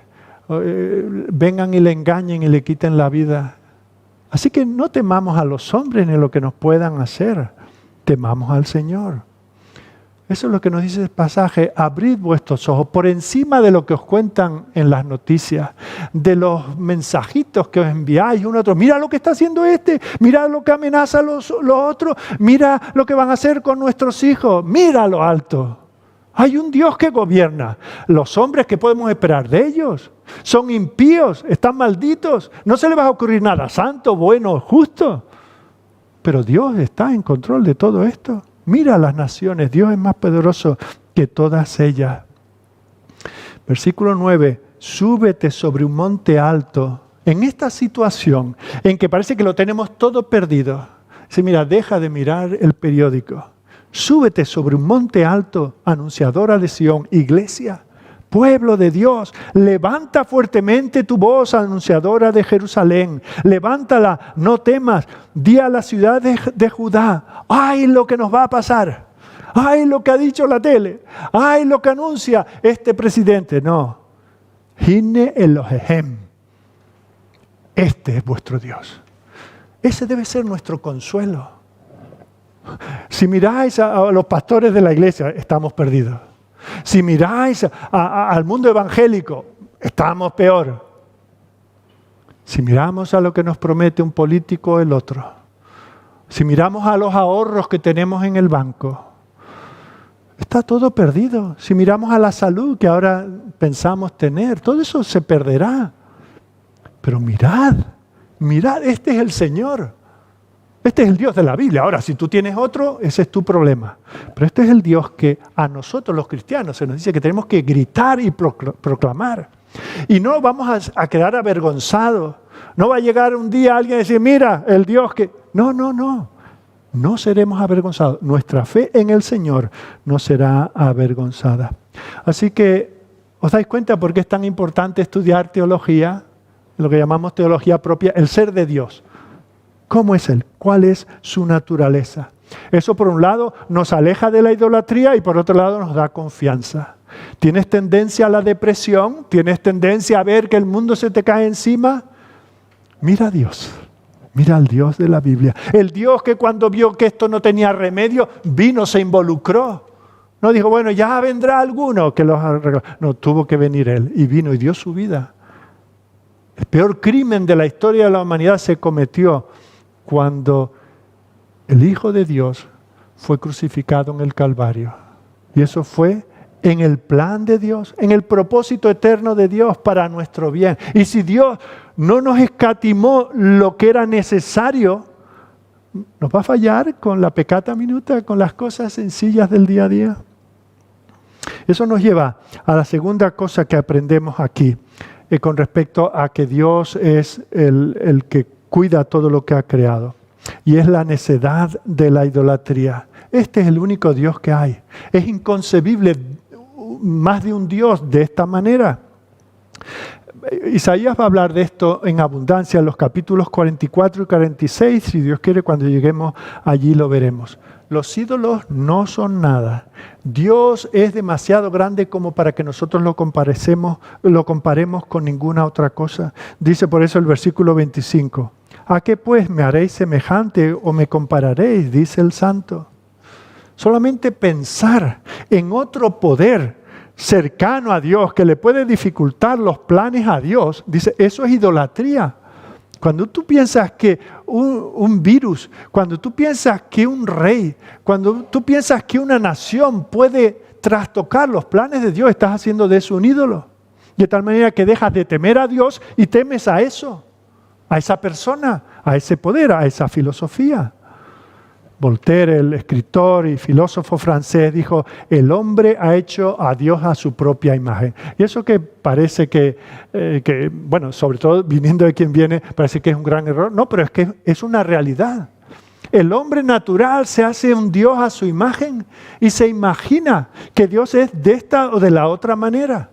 vengan y le engañen y le quiten la vida. Así que no temamos a los hombres ni lo que nos puedan hacer. Temamos al Señor. Eso es lo que nos dice el pasaje. Abrid vuestros ojos por encima de lo que os cuentan en las noticias, de los mensajitos que os enviáis uno a otro. Mira lo que está haciendo este, mira lo que amenaza los otros, mira lo que van a hacer con nuestros hijos, mira lo alto. Hay un Dios que gobierna. Los hombres, ¿qué podemos esperar de ellos? Son impíos, están malditos. No se les va a ocurrir nada santo, bueno, justo. Pero Dios está en control de todo esto. Mira las naciones, Dios es más poderoso que todas ellas. Versículo 9, súbete sobre un monte alto. En esta situación en que parece que lo tenemos todo perdido. Dice, mira, deja de mirar el periódico. Súbete sobre un monte alto, anunciadora de Sión, iglesia, pueblo de Dios. Levanta fuertemente tu voz, anunciadora de Jerusalén. Levántala, no temas. Di a la ciudad de Judá, ¡ay lo que nos va a pasar! ¡Ay lo que ha dicho la tele! ¡Ay lo que anuncia este presidente! No. Hine Elohehem. Este es vuestro Dios. Ese debe ser nuestro consuelo. Si miráis a los pastores de la iglesia, estamos perdidos. Si miráis al mundo evangélico, estamos peor. Si miramos a lo que nos promete un político o el otro, si miramos a los ahorros que tenemos en el banco, está todo perdido. Si miramos a la salud que ahora pensamos tener, todo eso se perderá. Pero mirad, este es el Señor. Este es el Dios de la Biblia. Ahora, si tú tienes otro, ese es tu problema. Pero este es el Dios que a nosotros los cristianos se nos dice que tenemos que gritar y proclamar. Y no vamos a quedar avergonzados. No va a llegar un día alguien a decir, mira, el Dios que... No. No seremos avergonzados. Nuestra fe en el Señor no será avergonzada. Así que ¿Os dais cuenta por qué es tan importante estudiar teología? Lo que llamamos teología propia, el ser de Dios. ¿Cómo es Él? ¿Cuál es su naturaleza? Eso por un lado nos aleja de la idolatría y por otro lado nos da confianza. ¿Tienes tendencia a la depresión? ¿Tienes tendencia a ver que el mundo se te cae encima? Mira a Dios. Mira al Dios de la Biblia. El Dios que cuando vio que esto no tenía remedio, vino, se involucró. No dijo, bueno, ya vendrá alguno que los arregle. No, tuvo que venir Él y vino y dio su vida. El peor crimen de la historia de la humanidad se cometió cuando el Hijo de Dios fue crucificado en el Calvario. Y eso fue en el plan de Dios, en el propósito eterno de Dios para nuestro bien. Y si Dios no nos escatimó lo que era necesario, ¿nos va a fallar con la peccata minuta, con las cosas sencillas del día a día? Eso nos lleva a la segunda cosa que aprendemos aquí, con respecto a que Dios es el que cuida todo lo que ha creado. Y es la necedad de la idolatría. Este es el único Dios que hay. Es inconcebible más de un Dios de esta manera. Isaías va a hablar de esto en abundancia en los capítulos 44 y 46. Si Dios quiere, cuando lleguemos allí lo veremos. Los ídolos no son nada. Dios es demasiado grande como para que nosotros lo comparemos con ninguna otra cosa. Dice por eso el versículo 25. ¿A qué pues me haréis semejante o me compararéis? Dice el Santo. Solamente pensar en otro poder cercano a Dios que le puede dificultar los planes a Dios, dice, eso es idolatría. Cuando tú piensas que un virus, cuando tú piensas que un rey, cuando tú piensas que una nación puede trastocar los planes de Dios, estás haciendo de eso un ídolo. De tal manera que dejas de temer a Dios y temes a eso, a esa persona, a ese poder, a esa filosofía. Voltaire, el escritor y filósofo francés, dijo, el hombre ha hecho a Dios a su propia imagen. Y eso que parece que, bueno, sobre todo viniendo de quien viene, parece que es un gran error. No, pero es que es una realidad. El hombre natural se hace un Dios a su imagen y se imagina que Dios es de esta o de la otra manera.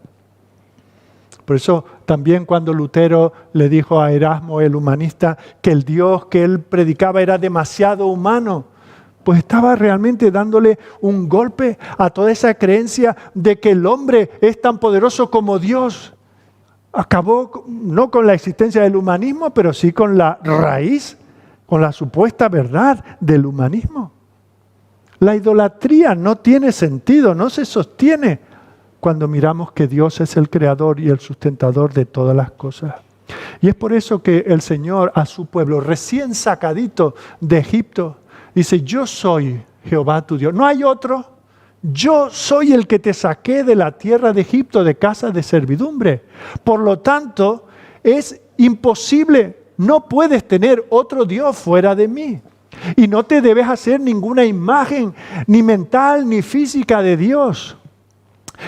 Por eso también cuando Lutero le dijo a Erasmo, el humanista, que el Dios que él predicaba era demasiado humano, pues estaba realmente dándole un golpe a toda esa creencia de que el hombre es tan poderoso como Dios. Acabó no con la existencia del humanismo, pero sí con la raíz, con la supuesta verdad del humanismo. La idolatría no tiene sentido, no se sostiene cuando miramos que Dios es el creador y el sustentador de todas las cosas. Y es por eso que el Señor a su pueblo recién sacadito de Egipto dice, yo soy Jehová tu Dios. No hay otro. Yo soy el que te saqué de la tierra de Egipto, de casa de servidumbre. Por lo tanto, es imposible. No puedes tener otro Dios fuera de mí. Y no te debes hacer ninguna imagen, ni mental, ni física de Dios.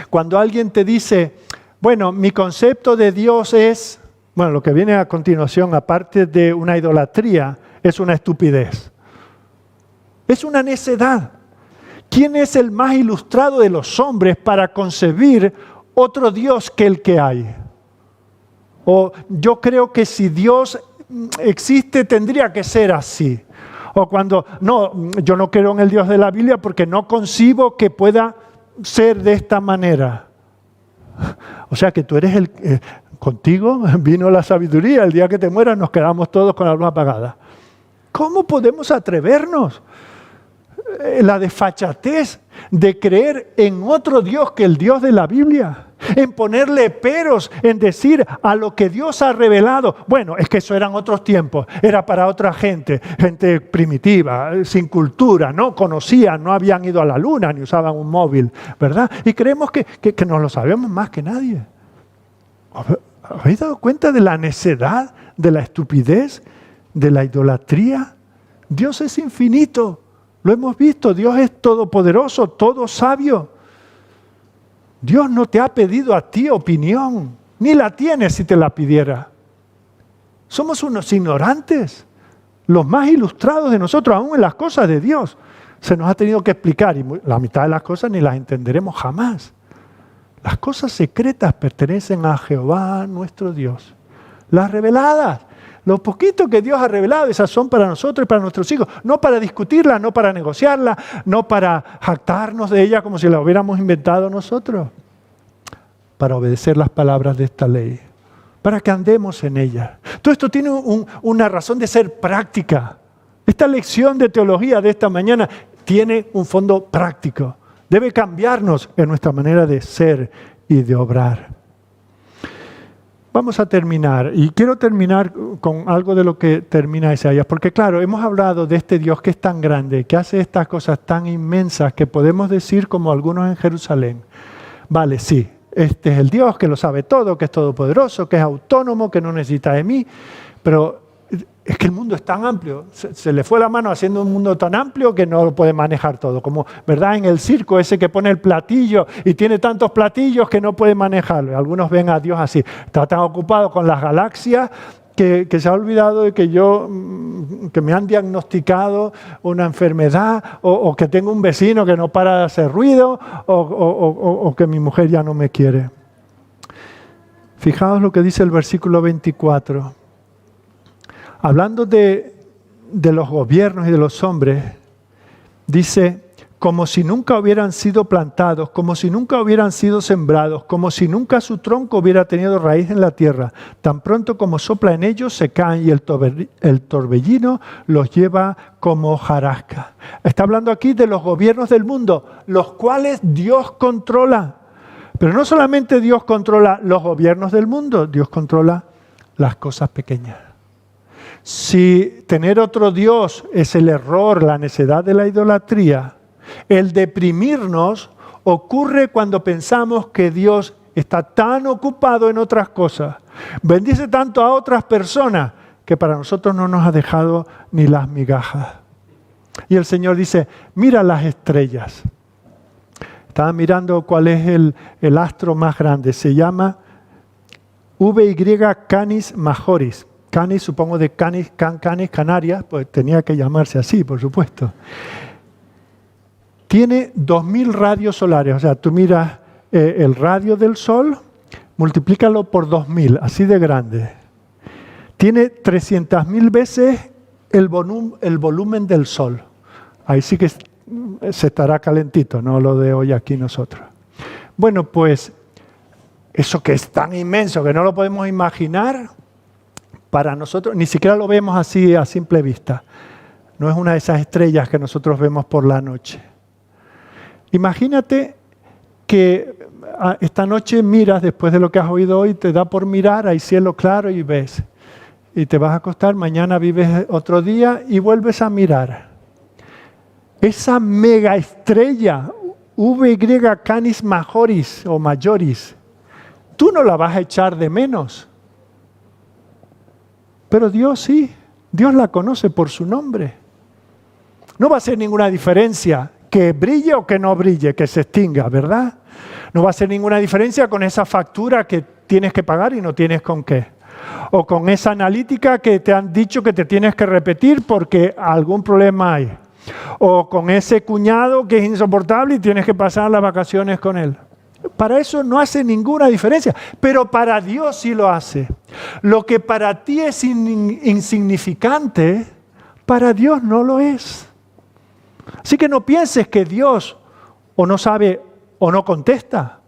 Cuando alguien te dice, bueno, mi concepto de Dios es, bueno, lo que viene a continuación, aparte de una idolatría, es una estupidez. Es una necedad. ¿Quién es el más ilustrado de los hombres para concebir otro Dios que el que hay? O yo creo que si Dios existe tendría que ser así. O cuando, no, yo no creo en el Dios de la Biblia porque no concibo que pueda ser de esta manera. O sea que tú eres contigo vino la sabiduría, el día que te mueras nos quedamos todos con la luz apagada. ¿Cómo podemos atrevernos? La desfachatez de creer en otro Dios que el Dios de la Biblia, en ponerle peros, en decir a lo que Dios ha revelado. Bueno, es que eso eran otros tiempos, era para otra gente primitiva, sin cultura, no conocían, no habían ido a la luna ni usaban un móvil, ¿verdad? Y creemos que nos lo sabemos más que nadie. ¿Habéis dado cuenta de la necedad, de la estupidez, de la idolatría? Dios es infinito. Lo hemos visto, Dios es todopoderoso, todo sabio. Dios no te ha pedido a ti opinión, ni la tienes si te la pidiera. Somos unos ignorantes, los más ilustrados de nosotros, aún en las cosas de Dios. Se nos ha tenido que explicar y la mitad de las cosas ni las entenderemos jamás. Las cosas secretas pertenecen a Jehová nuestro Dios. Las reveladas, lo poquito que Dios ha revelado, esas son para nosotros y para nuestros hijos. No para discutirlas, no para negociarlas, no para jactarnos de ellas como si las hubiéramos inventado nosotros. Para obedecer las palabras de esta ley, para que andemos en ella. Todo esto tiene una razón de ser práctica. Esta lección de teología de esta mañana tiene un fondo práctico. Debe cambiarnos en nuestra manera de ser y de obrar. Vamos a terminar, y quiero terminar con algo de lo que termina Isaías, porque claro, hemos hablado de este Dios que es tan grande, que hace estas cosas tan inmensas, que podemos decir como algunos en Jerusalén, vale, sí, este es el Dios que lo sabe todo, que es todopoderoso, que es autónomo, que no necesita de mí, pero es que el mundo es tan amplio, se le fue la mano haciendo un mundo tan amplio que no lo puede manejar todo. Como, ¿verdad? En el circo ese que pone el platillo y tiene tantos platillos que no puede manejarlo. Algunos ven a Dios así. Está tan ocupado con las galaxias que se ha olvidado de que me han diagnosticado una enfermedad o que tengo un vecino que no para de hacer ruido o que mi mujer ya no me quiere. Fijaos lo que dice el versículo 24. Hablando de los gobiernos y de los hombres, dice, como si nunca hubieran sido plantados, como si nunca hubieran sido sembrados, como si nunca su tronco hubiera tenido raíz en la tierra. Tan pronto como sopla en ellos, se caen y el torbellino los lleva como hojarasca. Está hablando aquí de los gobiernos del mundo, los cuales Dios controla. Pero no solamente Dios controla los gobiernos del mundo, Dios controla las cosas pequeñas. Si tener otro Dios es el error, la necedad de la idolatría, el deprimirnos ocurre cuando pensamos que Dios está tan ocupado en otras cosas, bendice tanto a otras personas, que para nosotros no nos ha dejado ni las migajas. Y el Señor dice, mira las estrellas. Estaba mirando cuál es el astro más grande, se llama VY Canis Majoris. Canis, supongo de Canis, Canarias, pues tenía que llamarse así, por supuesto. Tiene 2000 radios solares, o sea, tú miras el radio del Sol, multiplícalo por 2000, así de grande. Tiene 300.000 veces el volumen del Sol. Ahí sí que se estará calentito, no lo de hoy aquí nosotros. Bueno, pues eso que es tan inmenso que no lo podemos imaginar, para nosotros, ni siquiera lo vemos así a simple vista. No es una de esas estrellas que nosotros vemos por la noche. Imagínate que esta noche miras, después de lo que has oído hoy, te da por mirar, hay cielo claro y ves. Y te vas a acostar, mañana vives otro día y vuelves a mirar. Esa mega estrella, VY Canis Majoris o Majoris, tú no la vas a echar de menos. Pero Dios sí, Dios la conoce por su nombre. No va a hacer ninguna diferencia que brille o que no brille, que se extinga, ¿verdad? No va a hacer ninguna diferencia con esa factura que tienes que pagar y no tienes con qué. O con esa analítica que te han dicho que te tienes que repetir porque algún problema hay. O con ese cuñado que es insoportable y tienes que pasar las vacaciones con él. Para eso no hace ninguna diferencia, pero para Dios sí lo hace. Lo que para ti es insignificante, para Dios no lo es. Así que no pienses que Dios o no sabe o no contesta.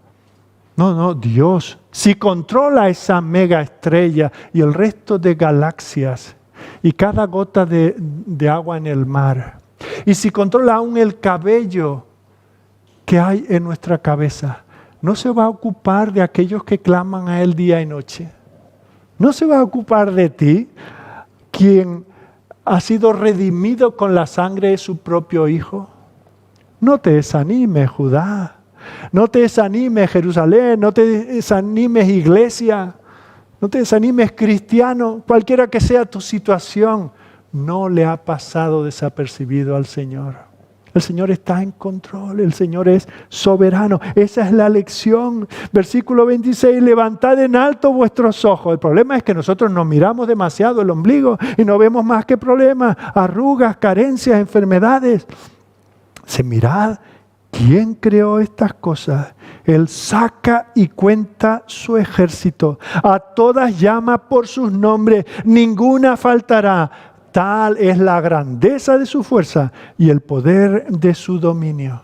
No, Dios si controla esa mega estrella y el resto de galaxias y cada gota de agua en el mar. Y si controla aún el cabello que hay en nuestra cabeza. No se va a ocupar de aquellos que claman a Él día y noche. No se va a ocupar de ti, quien ha sido redimido con la sangre de su propio Hijo. No te desanimes, Judá. No te desanimes, Jerusalén. No te desanimes, iglesia. No te desanimes, cristiano. Cualquiera que sea tu situación, no le ha pasado desapercibido al Señor. El Señor está en control, el Señor es soberano. Esa es la lección. Versículo 26, levantad en alto vuestros ojos. El problema es que nosotros nos miramos demasiado el ombligo y no vemos más que problemas, arrugas, carencias, enfermedades. Mirad ¿quién creó estas cosas? Él saca y cuenta su ejército. A todas llama por sus nombres. Ninguna faltará. Tal es la grandeza de su fuerza y el poder de su dominio.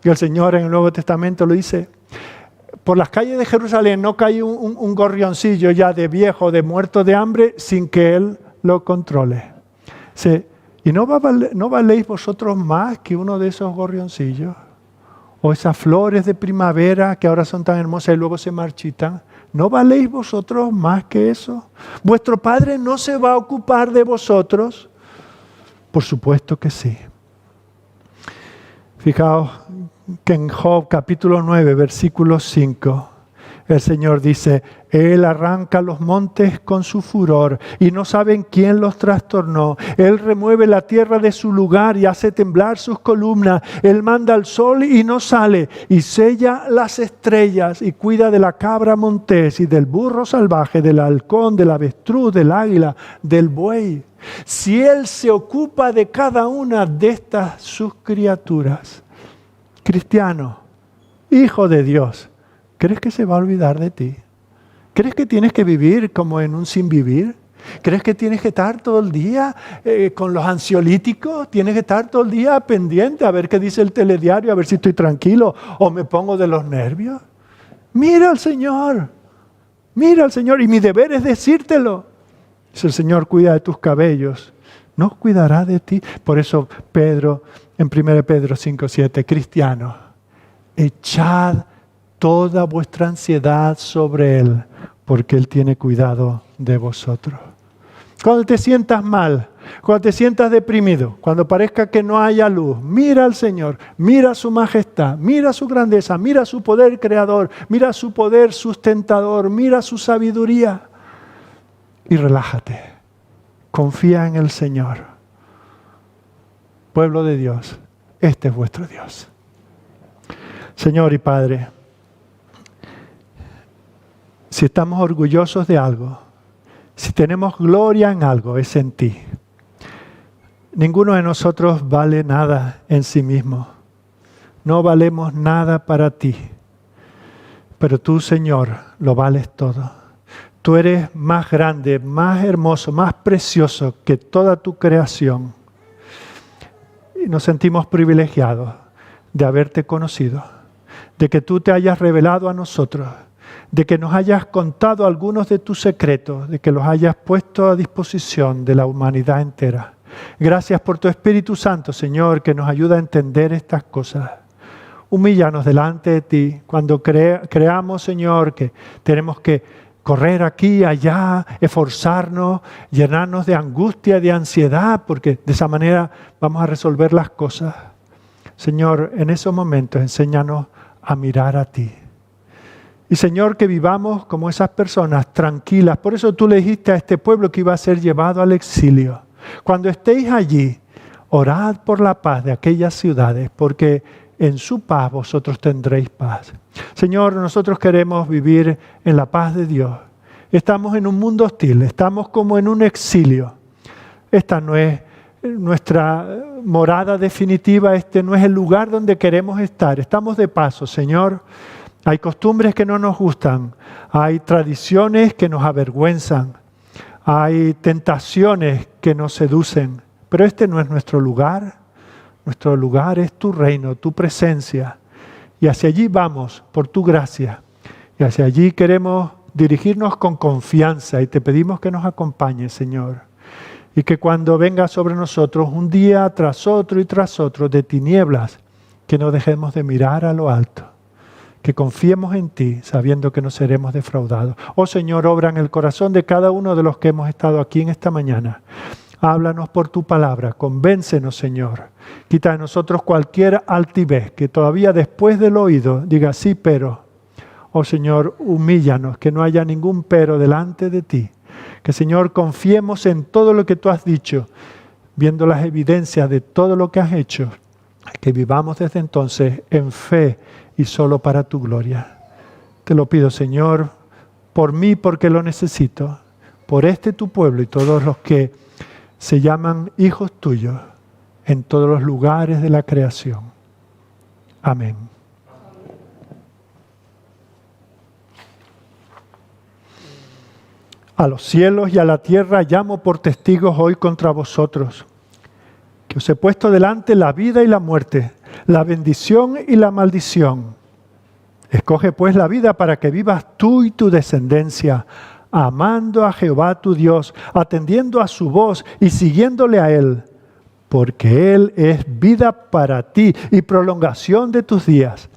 Y el Señor en el Nuevo Testamento lo dice. Por las calles de Jerusalén no cae un gorrioncillo ya de viejo, de muerto de hambre, sin que Él lo controle. ¿Y no valéis vosotros más que uno de esos gorrioncillos? O esas flores de primavera que ahora son tan hermosas y luego se marchitan. ¿No valéis vosotros más que eso? ¿Vuestro Padre no se va a ocupar de vosotros? Por supuesto que sí. Fijaos que en Job capítulo 9, versículo 5, el Señor dice, Él arranca los montes con su furor y no saben quién los trastornó. Él remueve la tierra de su lugar y hace temblar sus columnas. Él manda al sol y no sale y sella las estrellas y cuida de la cabra montés y del burro salvaje, del halcón, del avestruz, del águila, del buey. Si Él se ocupa de cada una de estas sus criaturas, cristiano, hijo de Dios, ¿crees que se va a olvidar de ti? ¿Crees que tienes que vivir como en un sin vivir? ¿Crees que tienes que estar todo el día con los ansiolíticos? ¿Tienes que estar todo el día pendiente a ver qué dice el telediario, a ver si estoy tranquilo o me pongo de los nervios? Mira al Señor y mi deber es decírtelo. Si el Señor cuida de tus cabellos, ¿no cuidará de ti? Por eso Pedro, en 1 Pedro 5:7, cristianos, echad toda vuestra ansiedad sobre Él, porque Él tiene cuidado de vosotros. Cuando te sientas mal, cuando te sientas deprimido, cuando parezca que no haya luz, mira al Señor, mira su majestad, mira su grandeza, mira su poder creador, mira su poder sustentador, mira su sabiduría y relájate. Confía en el Señor. Pueblo de Dios, este es vuestro Dios. Señor y Padre, si estamos orgullosos de algo, si tenemos gloria en algo, es en ti. Ninguno de nosotros vale nada en sí mismo. No valemos nada para ti. Pero tú, Señor, lo vales todo. Tú eres más grande, más hermoso, más precioso que toda tu creación. Y nos sentimos privilegiados de haberte conocido, de que tú te hayas revelado a nosotros, de que nos hayas contado algunos de tus secretos, de que los hayas puesto a disposición de la humanidad entera. Gracias por tu Espíritu Santo, Señor, que nos ayuda a entender estas cosas. Humíllanos delante de ti cuando creamos, Señor, que tenemos que correr aquí, allá, esforzarnos, llenarnos de angustia, de ansiedad, porque de esa manera vamos a resolver las cosas. Señor, en esos momentos enséñanos a mirar a ti. Y Señor, que vivamos como esas personas tranquilas. Por eso tú le dijiste a este pueblo que iba a ser llevado al exilio. Cuando estéis allí, orad por la paz de aquellas ciudades, porque en su paz vosotros tendréis paz. Señor, nosotros queremos vivir en la paz de Dios. Estamos en un mundo hostil, estamos como en un exilio. Esta no es nuestra morada definitiva, este no es el lugar donde queremos estar. Estamos de paso, Señor. Hay costumbres que no nos gustan, hay tradiciones que nos avergüenzan, hay tentaciones que nos seducen, pero este no es nuestro lugar. Nuestro lugar es tu reino, tu presencia. Y hacia allí vamos por tu gracia. Y hacia allí queremos dirigirnos con confianza y te pedimos que nos acompañes, Señor. Y que cuando venga sobre nosotros un día tras otro y tras otro de tinieblas, que no dejemos de mirar a lo alto. Que confiemos en ti, sabiendo que no seremos defraudados. Oh Señor, obra en el corazón de cada uno de los que hemos estado aquí en esta mañana. Háblanos por tu palabra, convéncenos, Señor. Quita de nosotros cualquier altivez, que todavía después del oído diga sí, pero. Oh Señor, humíllanos, que no haya ningún pero delante de ti. Que Señor, confiemos en todo lo que tú has dicho, viendo las evidencias de todo lo que has hecho. Que vivamos desde entonces en fe y solo para tu gloria. Te lo pido, Señor, por mí porque lo necesito, por este tu pueblo y todos los que se llaman hijos tuyos en todos los lugares de la creación. Amén. A los cielos y a la tierra llamo por testigos hoy contra vosotros, que os he puesto delante la vida y la muerte, la bendición y la maldición. Escoge pues la vida para que vivas tú y tu descendencia, amando a Jehová tu Dios, atendiendo a su voz y siguiéndole a Él, porque Él es vida para ti y prolongación de tus días,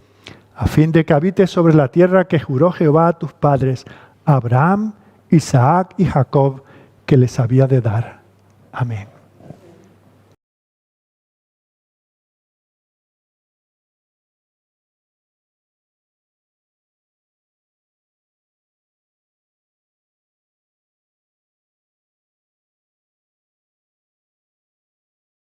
a fin de que habites sobre la tierra que juró Jehová a tus padres, Abraham, Isaac y Jacob, que les había de dar. Amén.